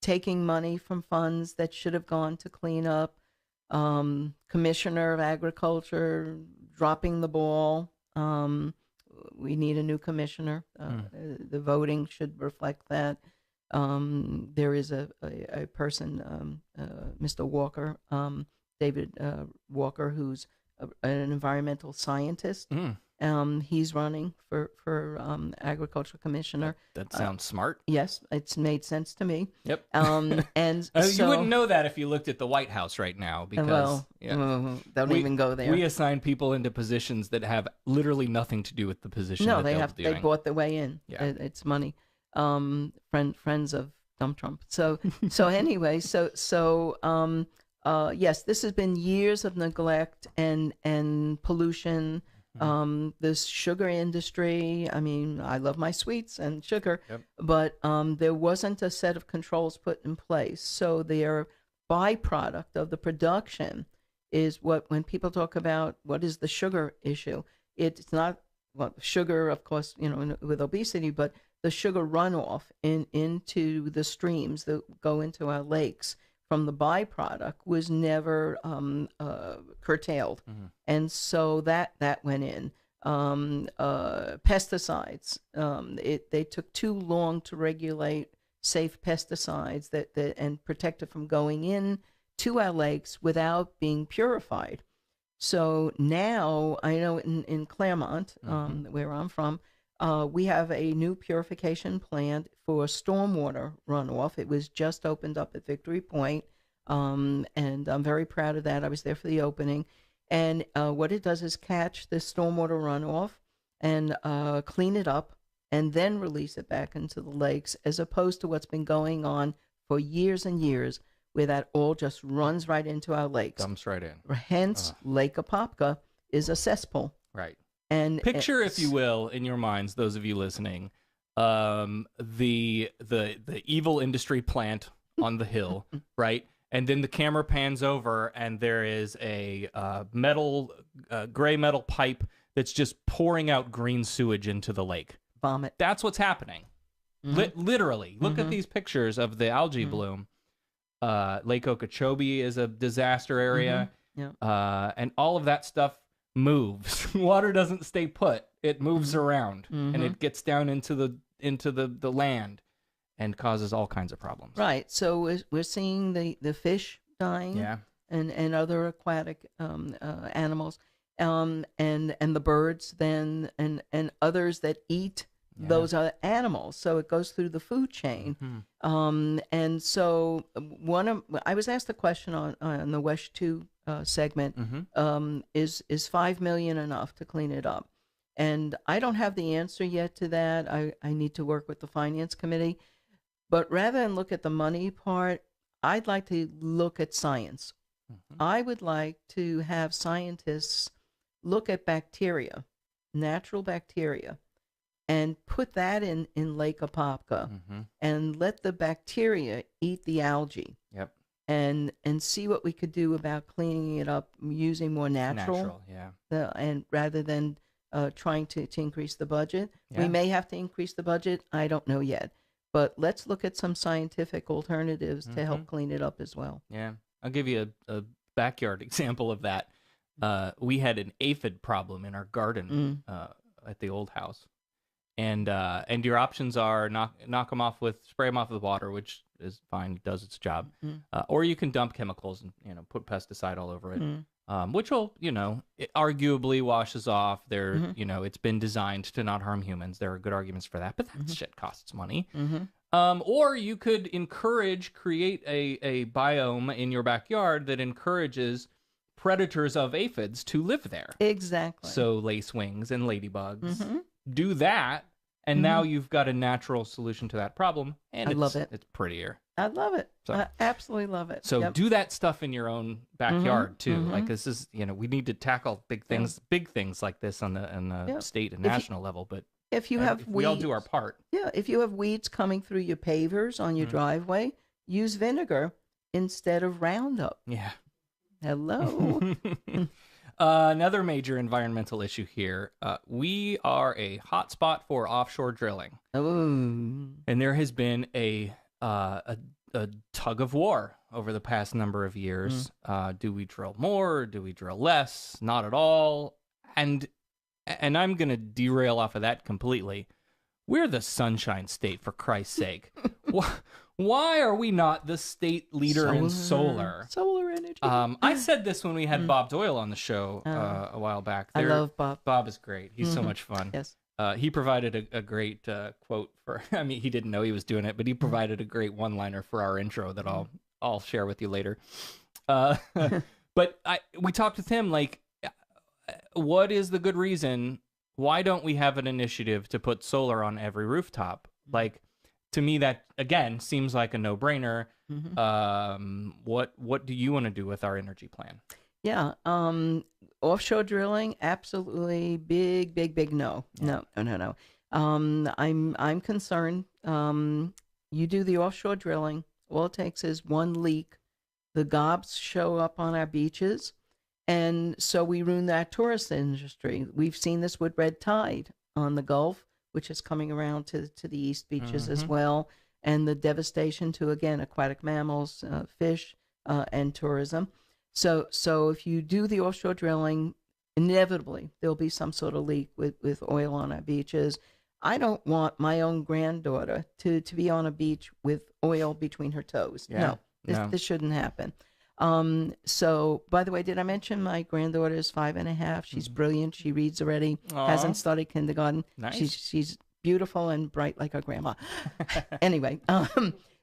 taking money from funds that should have gone to clean up, Commissioner of Agriculture dropping the ball. We need a new commissioner. The voting should reflect that. There is a person, Mr. Walker, David Walker, who's an environmental scientist. He's running for agriculture commissioner. That sounds smart. Yes, it's made sense to me. Yep. And you wouldn't know that if you looked at the White House right now, because don't even go there. We assign people into positions that have literally nothing to do with the position. No, that they they'll have. be They doing. bought their way in. Yeah. It's money. Friends of Dump Trump. So anyway, yes, this has been years of neglect and pollution. This sugar industry, I mean, I love my sweets and sugar, but there wasn't a set of controls put in place. So their byproduct of the production is when people talk about what is the sugar issue, it's not, well, sugar, of course, with obesity, but the sugar runoff into the streams that go into our lakes from the byproduct was never curtailed. And so that went in. Pesticides, they took too long to regulate safe pesticides and protect it from going in to our lakes without being purified. So now I know in Claremont, where I'm from, we have a new purification plant for stormwater runoff. It was just opened up at Victory Point, and I'm very proud of that. I was there for the opening. And what it does is catch the stormwater runoff and clean it up and then release it back into the lakes, as opposed to what's been going on for years and years, where that all just runs right into our lakes. Dumps right in. Hence, Lake Apopka is a cesspool. Right. And picture, if you will, in your minds, those of you listening, the evil industry plant on the hill, right? And then the camera pans over, and there is a gray metal pipe that's just pouring out green sewage into the lake. Vomit. That's what's happening. Literally. Look at these pictures of the algae bloom. Lake Okeechobee is a disaster area. And all of that stuff moves. Water doesn't stay put. It moves around, and it gets down into the land. and causes all kinds of problems. Right. So we're seeing the fish dying. Yeah. And other aquatic animals, and the birds then and others that eat those other animals. So it goes through the food chain. And so I was asked a question on the WESH 2 segment. Is $5 million enough to clean it up? And I don't have the answer yet to that. I need to work with the finance committee. But rather than look at the money part, I'd like to look at science. I would like to have scientists look at bacteria, natural bacteria, and put that in Lake Apopka and let the bacteria eat the algae. Yep. And see what we could do about cleaning it up using more natural. And rather than trying to increase the budget. We may have to increase the budget. I don't know yet. But let's look at some scientific alternatives to help clean it up as well. Yeah. I'll give you a backyard example of that. We had an aphid problem in our garden at the old house. And your options are knock them off spray them off with water, which is fine, it does its job. Or you can dump chemicals and put pesticide all over it, which will it arguably washes off. It's been designed to not harm humans. There are good arguments for that, but that shit costs money. Or you could create a biome in your backyard that encourages predators of aphids to live there. Exactly. So lacewings and ladybugs. Do that, and now you've got a natural solution to that problem. And I love it. It's prettier. I love it. So, I absolutely love it. So do that stuff in your own backyard too. Like this is, we need to tackle big things like this on the state and national level. But if you have we all do our part. Yeah. If you have weeds coming through your pavers on your driveway, use vinegar instead of Roundup. Yeah. Hello. Another major environmental issue here. We are a hotspot for offshore drilling. And there has been a tug of war over the past number of years. Do we drill more? Do we drill less? Not at all. And I'm going to derail off of that completely. We're the Sunshine State, for Christ's sake. Why are we not the state leader in solar? Solar energy. I said this when we had Bob Doyle on the show a while back. I love Bob. Bob is great. He's so much fun. Yes. He provided a great quote for, he didn't know he was doing it, but he provided a great one-liner for our intro that I'll share with you later. But we talked with him, like, what is the good reason? Why don't we have an initiative to put solar on every rooftop? Like, to me, that, again, seems like a no-brainer. What do you want to do with our energy plan? Yeah. Offshore drilling, absolutely big no. Yeah. No. I'm concerned. You do the offshore drilling, all it takes is one leak. The gobs show up on our beaches, and so we ruin that tourist industry. We've seen this with red tide on the Gulf, which is coming around to the East beaches as well, and the devastation to, again, aquatic mammals, fish, and tourism. So if you do the offshore drilling, inevitably there'll be some sort of leak with oil on our beaches. I don't want my own granddaughter to be on a beach with oil between her toes. Yeah. No, this shouldn't happen. So, by the way, did I mention my granddaughter is 5.5? She's brilliant. She reads already. Aww. Hasn't started kindergarten. Nice. She's beautiful and bright like her grandma. Anyway,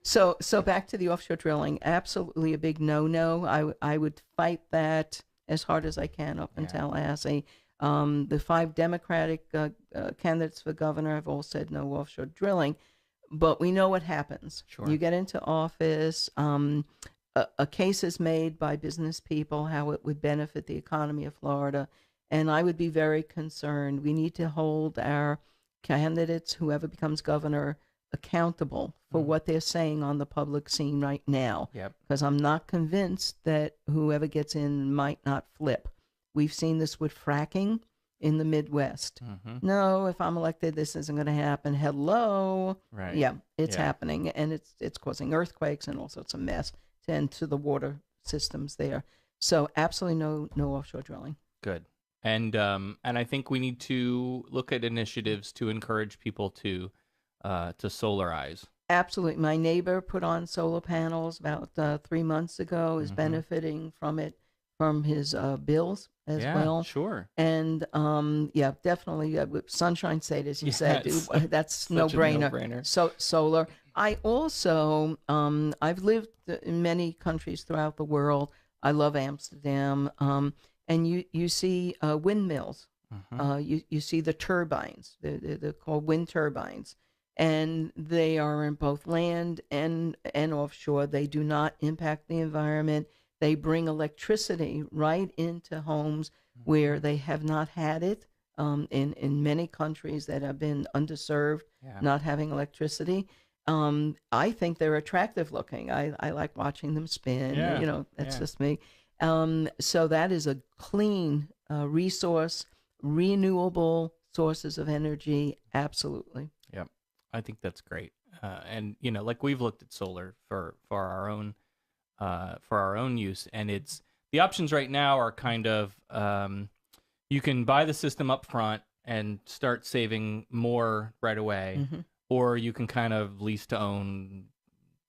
so back to the offshore drilling. Absolutely a big no. I would fight that as hard as I can up in Tallahassee. The 5 Democratic candidates for governor have all said no offshore drilling, but we know what happens. Sure. You get into office. A case is made by business people how it would benefit the economy of Florida, and I would be very concerned. We need to hold our candidates, whoever becomes governor, accountable for what they're saying on the public scene right now. Yep. Because I'm not convinced that whoever gets in might not flip. We've seen this with fracking in the Midwest. No, if I'm elected, this isn't going to happen. Hello. Right. Yeah, it's happening, and it's causing earthquakes and all sorts of mess to the water systems there. So absolutely no offshore drilling. Good. And I think we need to look at initiatives to encourage people to solarize. Absolutely. My neighbor put on solar panels about 3 months ago, is benefiting from it, from his bills as well. Sure. And yeah, definitely sunshine state, as you said, Yes. that's Such a no-brainer. no-brainer. So solar. I also, I've lived in many countries throughout the world. I love Amsterdam. And you see windmills. You see the turbines. They're called wind turbines. And they are in both land and offshore. They do not impact the environment. They bring electricity right into homes where they have not had it. In many countries that have been underserved, not having electricity. I think they're attractive looking. I like watching them spin. You know, that's just me. So that is a clean resource, renewable sources of energy. Absolutely. Yep. I think that's great. And, you know, like we've looked at solar for our own use, and it's, the options right now are kind of, you can buy the system up front and start saving more right away, or you can kind of lease to own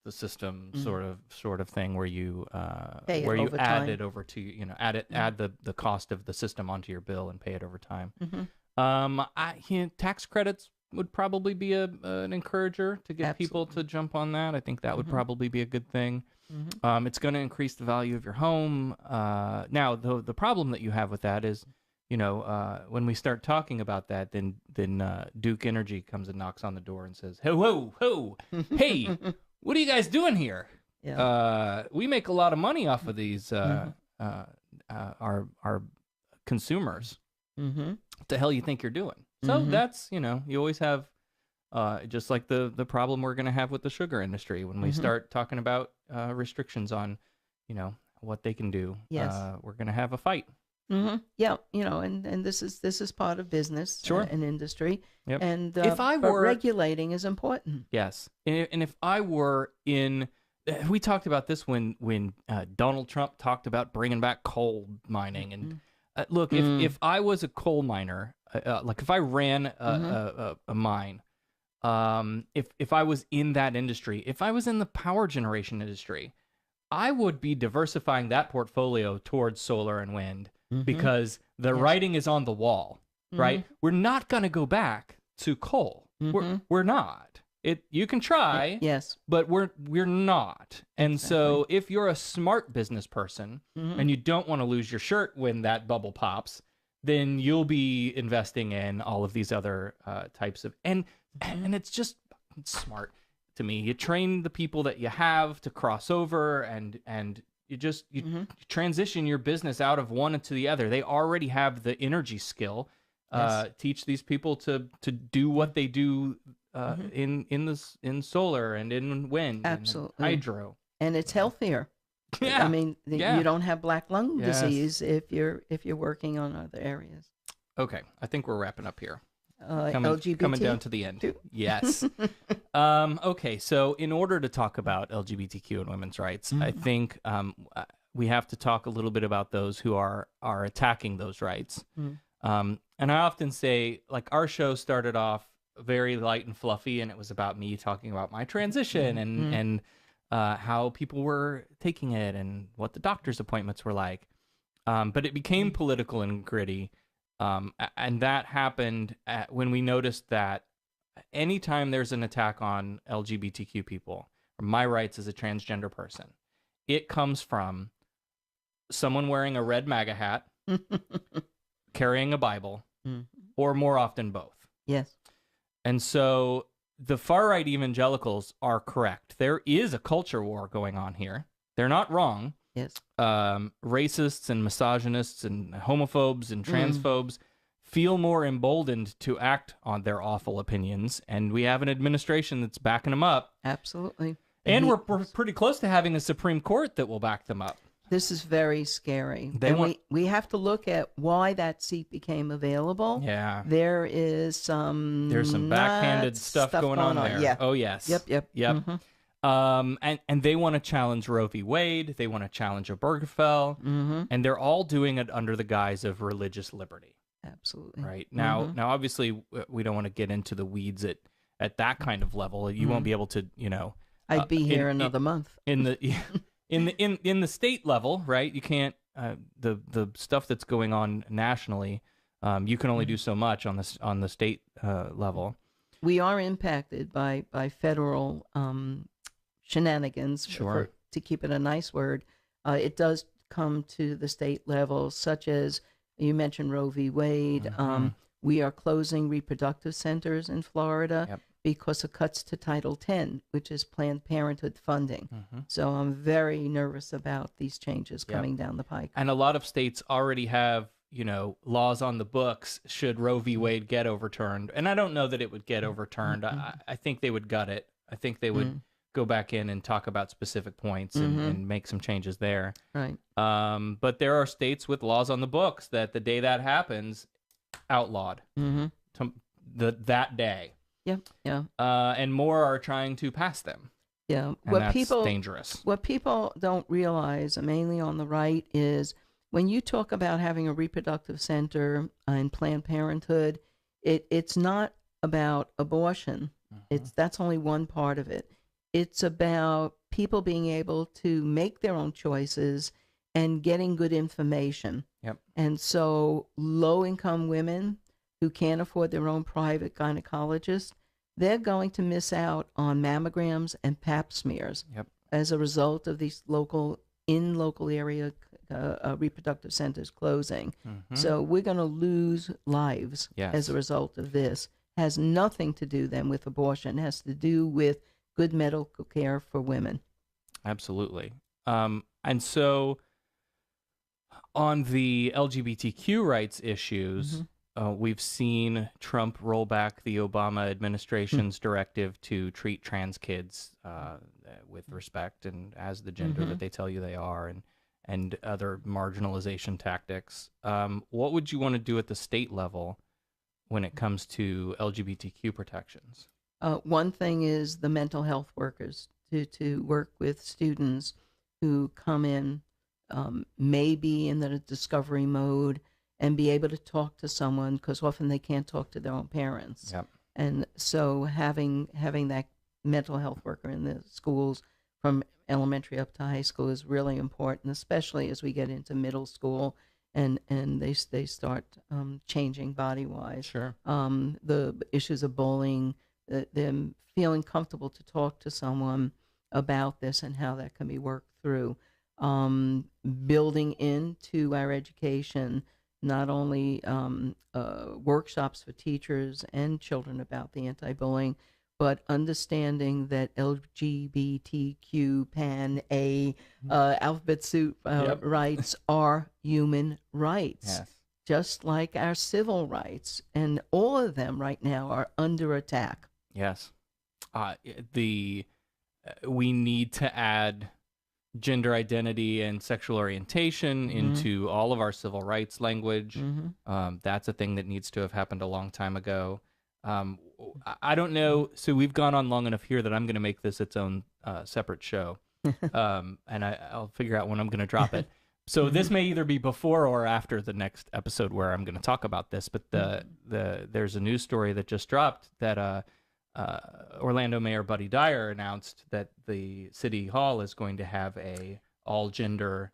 the system sort of thing where you add it over to, you know, add the cost of the system onto your bill and pay it over time. Tax credits would probably be an encourager to get people to jump on that. I think that would probably be a good thing. It's going to increase the value of your home. Now, the problem that you have with that is, you know, when we start talking about that, then Duke Energy comes and knocks on the door and says, "Ho, hey, what are you guys doing here? We make a lot of money off of these our consumers. What the hell you think you're doing?" So that's, you know, you always have just like the problem we're going to have with the sugar industry when we start talking about restrictions on, you know, what they can do. We're going to have a fight. Yeah, you know, and this is part of business and industry. And if I were regulating is important. Yes, and if I were in, we talked about this when Donald Trump talked about bringing back coal mining. And look, if I was a coal miner, like if I ran a mine, if I was in that industry, if I was in the power generation industry, I would be diversifying that portfolio towards solar and wind. Because the writing is on the wall, right? We're not going to go back to coal. We're not. You can try, but we're not. And so if you're a smart business person and you don't want to lose your shirt when that bubble pops, then you'll be investing in all of these other types of, and it's just smart to me. You train the people that you have to cross over, and you transition your business out of one into the other. They already have the energy skill. Teach these people to do what they do in solar and in wind, and hydro, and it's healthier. I mean, you don't have black lung disease if you're working on other areas. Okay, I think we're wrapping up here. LGBT? Coming down to the end. Yes. Okay, so in order to talk about LGBTQ and women's rights, I think we have to talk a little bit about those who are attacking those rights. And I often say, like, our show started off very light and fluffy, and it was about me talking about my transition and how people were taking it and what the doctor's appointments were like. But it became political and gritty. And that happened when we noticed that anytime there's an attack on LGBTQ people, or my rights as a transgender person, it comes from someone wearing a red MAGA hat, carrying a Bible, or more often both. Yes. And so the far-right evangelicals are correct. There is a culture war going on here. They're not wrong. Yes. Racists and misogynists and homophobes and transphobes feel more emboldened to act on their awful opinions, and we have an administration that's backing them up. Absolutely. And we're pretty close to having a Supreme Court that will back them up. This is very scary. We have to look at why that seat became available. Yeah. There's some backhanded stuff going on there. Yeah. Oh, yes. Yep. And they want to challenge Roe v. Wade. They want to challenge Obergefell. And they're all doing it under the guise of religious liberty. Absolutely. Right. Now, obviously, we don't want to get into the weeds at at that kind of level. You won't be able to, I'd be here another month. In the state level, right? You can't the stuff that's going on nationally. You can only do so much on the state level. We are impacted by federal shenanigans. Sure. To keep it a nice word, it does come to the state level, such as you mentioned Roe v. Wade. We are closing reproductive centers in Florida because of cuts to Title X, which is Planned Parenthood funding. So I'm very nervous about these changes coming down the pike. And a lot of states already have, laws on the books should Roe v. Wade get overturned. And I don't know that it would get overturned. I think they would gut it. I think they would go back in and talk about specific points and make some changes there. Right. But there are states with laws on the books that the day that happens, outlawed. That day. Yeah. And more are trying to pass them. Yeah. And that's dangerous. What people don't realize, mainly on the right, is when you talk about having a reproductive center in Planned Parenthood, it's not about abortion. That's only one part of it. It's about people being able to make their own choices and getting good information. And so low-income women who can't afford their own private gynecologist, they're going to miss out on mammograms and pap smears as a result of these local area reproductive centers closing. So we're going to lose lives as a result of this. Has nothing to do then with abortion. It has to do with good medical care for women. Absolutely. And so on the LGBTQ rights issues, we've seen Trump roll back the Obama administration's directive to treat trans kids with respect and as the gender that they tell you they are, and other marginalization tactics. What would you want to do at the state level when it comes to LGBTQ protections? One thing is the mental health workers to work with students who come in, maybe in the discovery mode, and be able to talk to someone, because often they can't talk to their own parents. And so having that mental health worker in the schools from elementary up to high school is really important, especially as we get into middle school and they start changing body-wise. Sure. The issues of bullying, them feeling comfortable to talk to someone about this and how that can be worked through. Building into our education not only workshops for teachers and children about the anti-bullying, but understanding that LGBTQ alphabet soup rights are human rights, just like our civil rights, and all of them right now are under attack. Yes. We need to add gender identity and sexual orientation into all of our civil rights language. That's a thing that needs to have happened a long time ago. I don't know. So we've gone on long enough here that I'm going to make this its own separate show. And I'll figure out when I'm going to drop it. So this may either be before or after the next episode where I'm going to talk about this. But there's a news story that just dropped that Orlando Mayor Buddy Dyer announced that the city hall is going to have a all-gender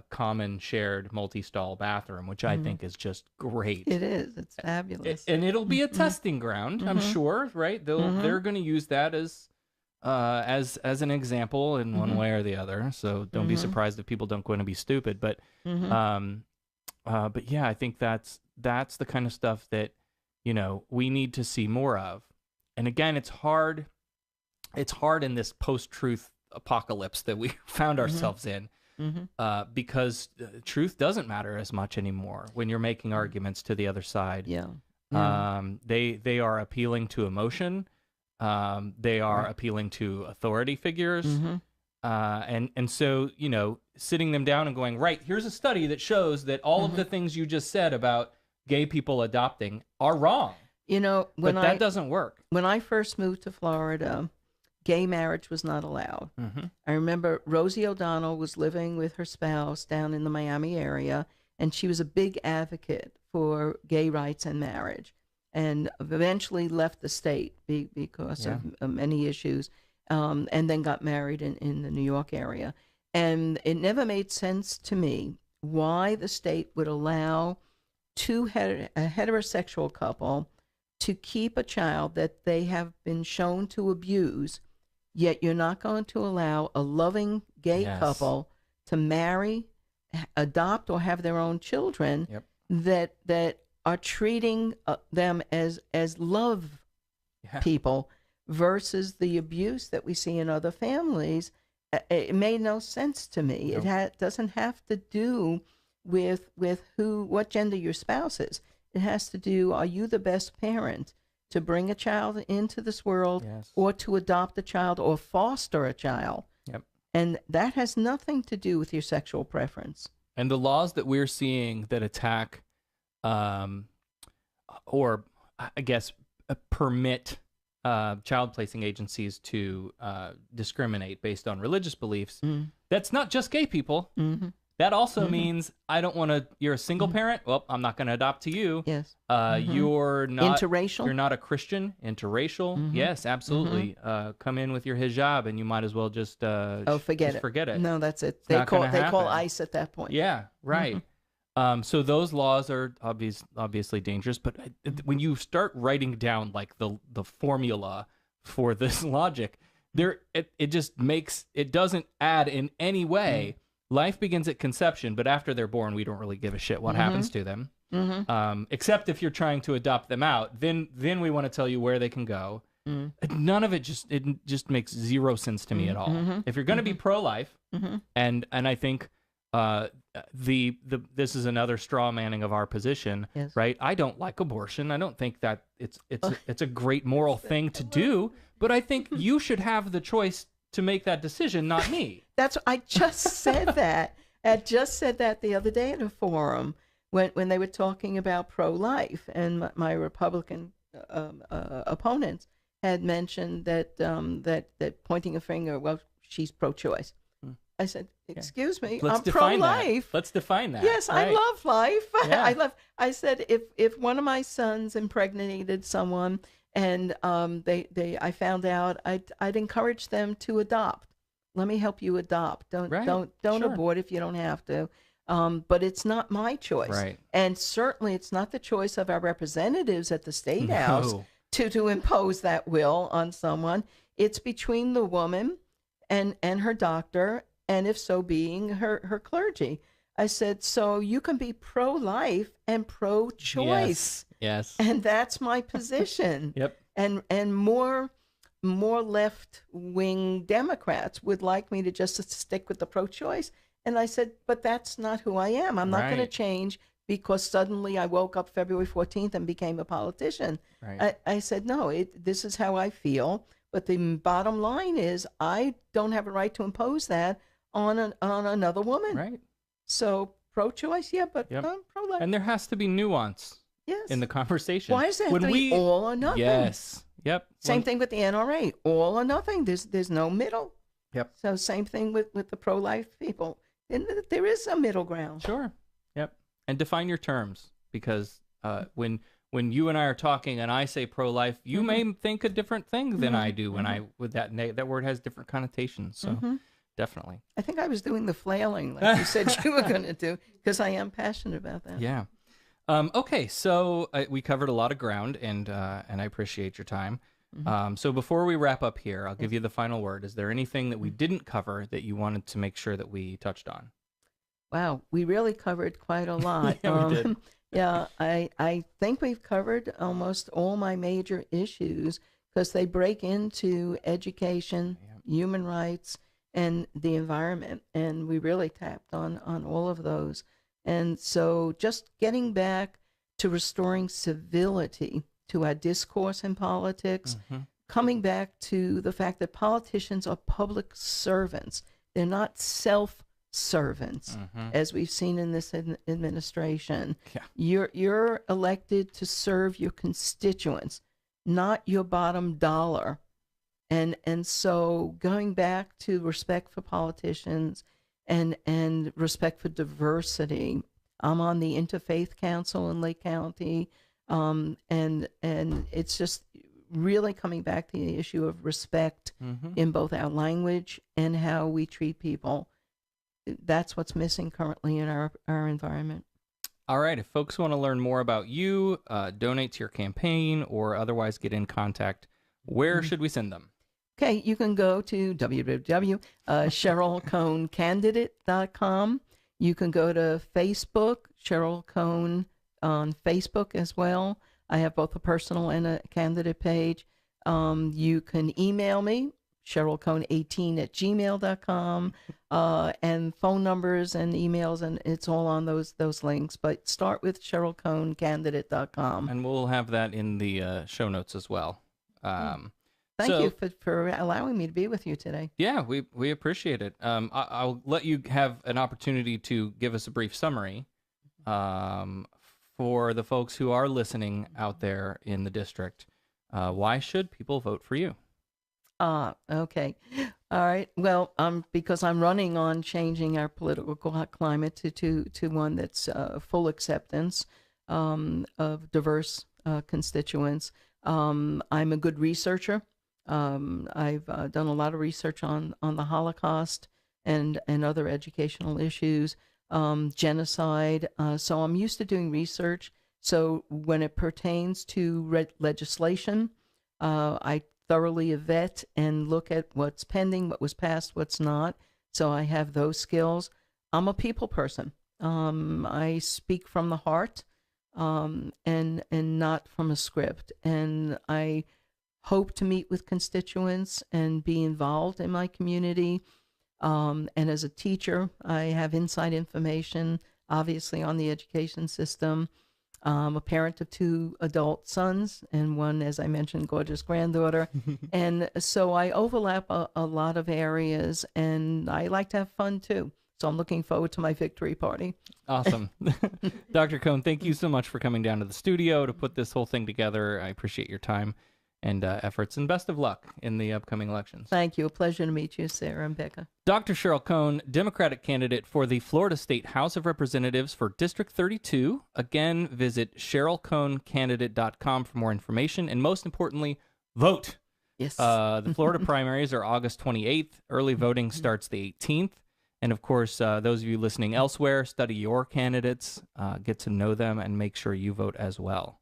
common shared multi-stall bathroom, which I think is just great. It is. It's fabulous. And it'll be a testing ground, I'm sure, right? They're going to use that as an example in one way or the other. So don't be surprised if people don't go in and be stupid. But yeah, I think that's the kind of stuff that we need to see more of. And again, it's hard in this post-truth apocalypse that we found ourselves in, because truth doesn't matter as much anymore when you're making arguments to the other side. They are appealing to emotion. They are appealing to authority figures. And so, sitting them down and going, right, here's a study that shows that all of the things you just said about gay people adopting are wrong. But that doesn't work. When I first moved to Florida, gay marriage was not allowed. I remember Rosie O'Donnell was living with her spouse down in the Miami area, and she was a big advocate for gay rights and marriage. and eventually left the state because of many issues, and then got married in the New York area. And it never made sense to me why the state would allow a heterosexual couple to keep a child that they have been shown to abuse, yet you're not going to allow a loving gay couple to marry, adopt, or have their own children that are treating them as love people versus the abuse that we see in other families. It made no sense to me. Nope. It doesn't have to do with what gender your spouse is. It has to do, are you the best parent to bring a child into this world, or to adopt a child or foster a child? Yep. And that has nothing to do with your sexual preference. And the laws that we're seeing that attack, or I guess permit child placing agencies to discriminate based on religious beliefs, that's not just gay people. Mm-hmm. That also means I don't want to. You're a single parent. Well, I'm not going to adopt to you. Yes. You're not interracial. You're not a Christian. Interracial. Yes, absolutely. Come in with your hijab, and you might as well just forget it. No, that's it. They call ICE at that point. Yeah. Right. So those laws are obviously dangerous. But when you start writing down like the formula for this logic, it just makes it doesn't add in any way. Life begins at conception, but after they're born, we don't really give a shit what happens to them. Except if you're trying to adopt them out, then we want to tell you where they can go. None of it just makes zero sense to me at all. If you're going to be pro-life, and I think this is another straw manning of our position, right? I don't like abortion. I don't think that it's a great moral thing to do, but I think you should have the choice to make that decision, not me. I just said that. I just said that the other day at a forum when they were talking about pro-life, and my Republican opponents had mentioned that pointing a finger, well, she's pro-choice. I said, excuse me, I'm pro-life. Let's define that. Yes, right. I love life. Yeah. I said, if one of my sons impregnated someone, and I found out, I'd encourage them to adopt. Let me help you adopt. Don't abort if you don't have to. But it's not my choice. Right. And certainly it's not the choice of our representatives at the State House to impose that will on someone. It's between the woman and her doctor, and if so being her clergy. I said, so you can be pro-life and pro-choice. Yes. And that's my position. Yep. And more left-wing Democrats would like me to just stick with the pro-choice. And I said, but that's not who I am. I'm not going to change because suddenly I woke up February 14th and became a politician. Right. I said, no, this is how I feel. But the bottom line is I don't have a right to impose that on another woman. Right. So pro-choice, but pro-life. And there has to be nuance in the conversation. Why does it have to be all or nothing? Yes. Yep. Same thing with the NRA, all or nothing. There's no middle. Yep. So same thing with the pro-life people. And there is a middle ground. Sure. Yep. And define your terms, because when you and I are talking and I say pro-life, you may think a different thing than I do with that word has different connotations. So definitely. I think I was doing the flailing like you said you were going to do, because I am passionate about that. Yeah. Okay, so we covered a lot of ground, and I appreciate your time. So before we wrap up here, I'll give you the final word. Is there anything that we didn't cover that you wanted to make sure that we touched on? Wow, we really covered quite a lot. Yeah, we did. Yeah, I think we've covered almost all my major issues, because they break into education, human rights, and the environment, and we really tapped on all of those. And so just getting back to restoring civility to our discourse in politics, coming back to the fact that politicians are public servants. They're not self-servants, as we've seen in this administration. Yeah. You're elected to serve your constituents, not your bottom dollar. And so going back to respect for politicians and respect for diversity. I'm on the Interfaith Council in Lake County. And it's just really coming back to the issue of respect in both our language and how we treat people. That's what's missing currently in our environment. All right. If folks want to learn more about you, donate to your campaign, or otherwise get in contact, where should we send them? Okay, you can go to www.SherylCohnCandidate.com. You can go to Facebook, Sheryl Cohn on Facebook as well. I have both a personal and a candidate page. You can email me, SherylCohn18@gmail.com, and phone numbers and emails, and it's all on those links. But start with SherylCohnCandidate.com. And we'll have that in the show notes as well. Thank you for allowing me to be with you today. Yeah, we appreciate it. I'll let you have an opportunity to give us a brief summary for the folks who are listening out there in the district. Why should people vote for you? Okay. All right. Well, because I'm running on changing our political climate to one that's full acceptance of diverse constituents. I'm a good researcher. I've done a lot of research on the Holocaust and other educational issues, genocide. So I'm used to doing research. So when it pertains to legislation, I thoroughly vet and look at what's pending, what was passed, what's not. So I have those skills. I'm a people person. I speak from the heart, and not from a script. And I hope to meet with constituents and be involved in my community. And as a teacher, I have inside information, obviously, on the education system. I'm a parent of 2 adult sons and one, as I mentioned, gorgeous granddaughter. And so I overlap a lot of areas, and I like to have fun too. So I'm looking forward to my victory party. Awesome. Dr. Cohn, thank you so much for coming down to the studio to put this whole thing together. I appreciate your time and efforts, and best of luck in the upcoming elections. Thank you. A pleasure to meet you, Sarah and Becca. Dr. Sheryl Cohn, Democratic candidate for the Florida State House of Representatives for District 32. Again, visit SherylCohnCandidate.com for more information, and most importantly, vote. Yes. The Florida primaries are August 28th. Early voting starts the 18th. And of course, those of you listening elsewhere, study your candidates, get to know them, and make sure you vote as well.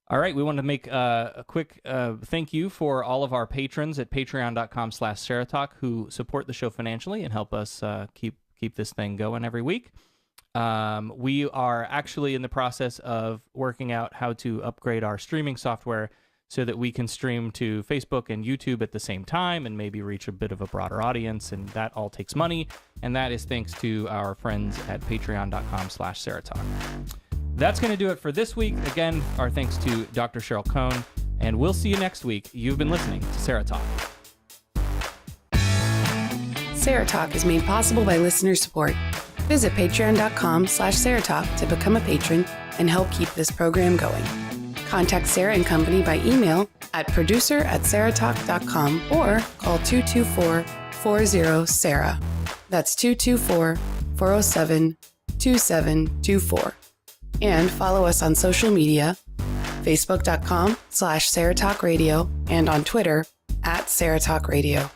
All right, we want to make a quick thank you for all of our patrons at patreon.com/SarahTalk who support the show financially and help us keep this thing going every week. We are actually in the process of working out how to upgrade our streaming software so that we can stream to Facebook and YouTube at the same time and maybe reach a bit of a broader audience, and that all takes money, and that is thanks to our friends at patreon.com/SarahTalk. That's going to do it for this week. Again, our thanks to Dr. Sheryl Cohn, and we'll see you next week. You've been listening to SarahTalk. SarahTalk is made possible by listener support. Visit patreon.com/SarahTalk to become a patron and help keep this program going. Contact Sarah and Company by email at producer@sarahtalk.com or call 224-40-SARAH. That's 224-407-2724. And follow us on social media, facebook.com/SarahTalkRadio and on Twitter @SarahTalkRadio.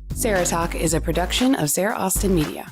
SarahTalk is a production of Sarah Austin Media.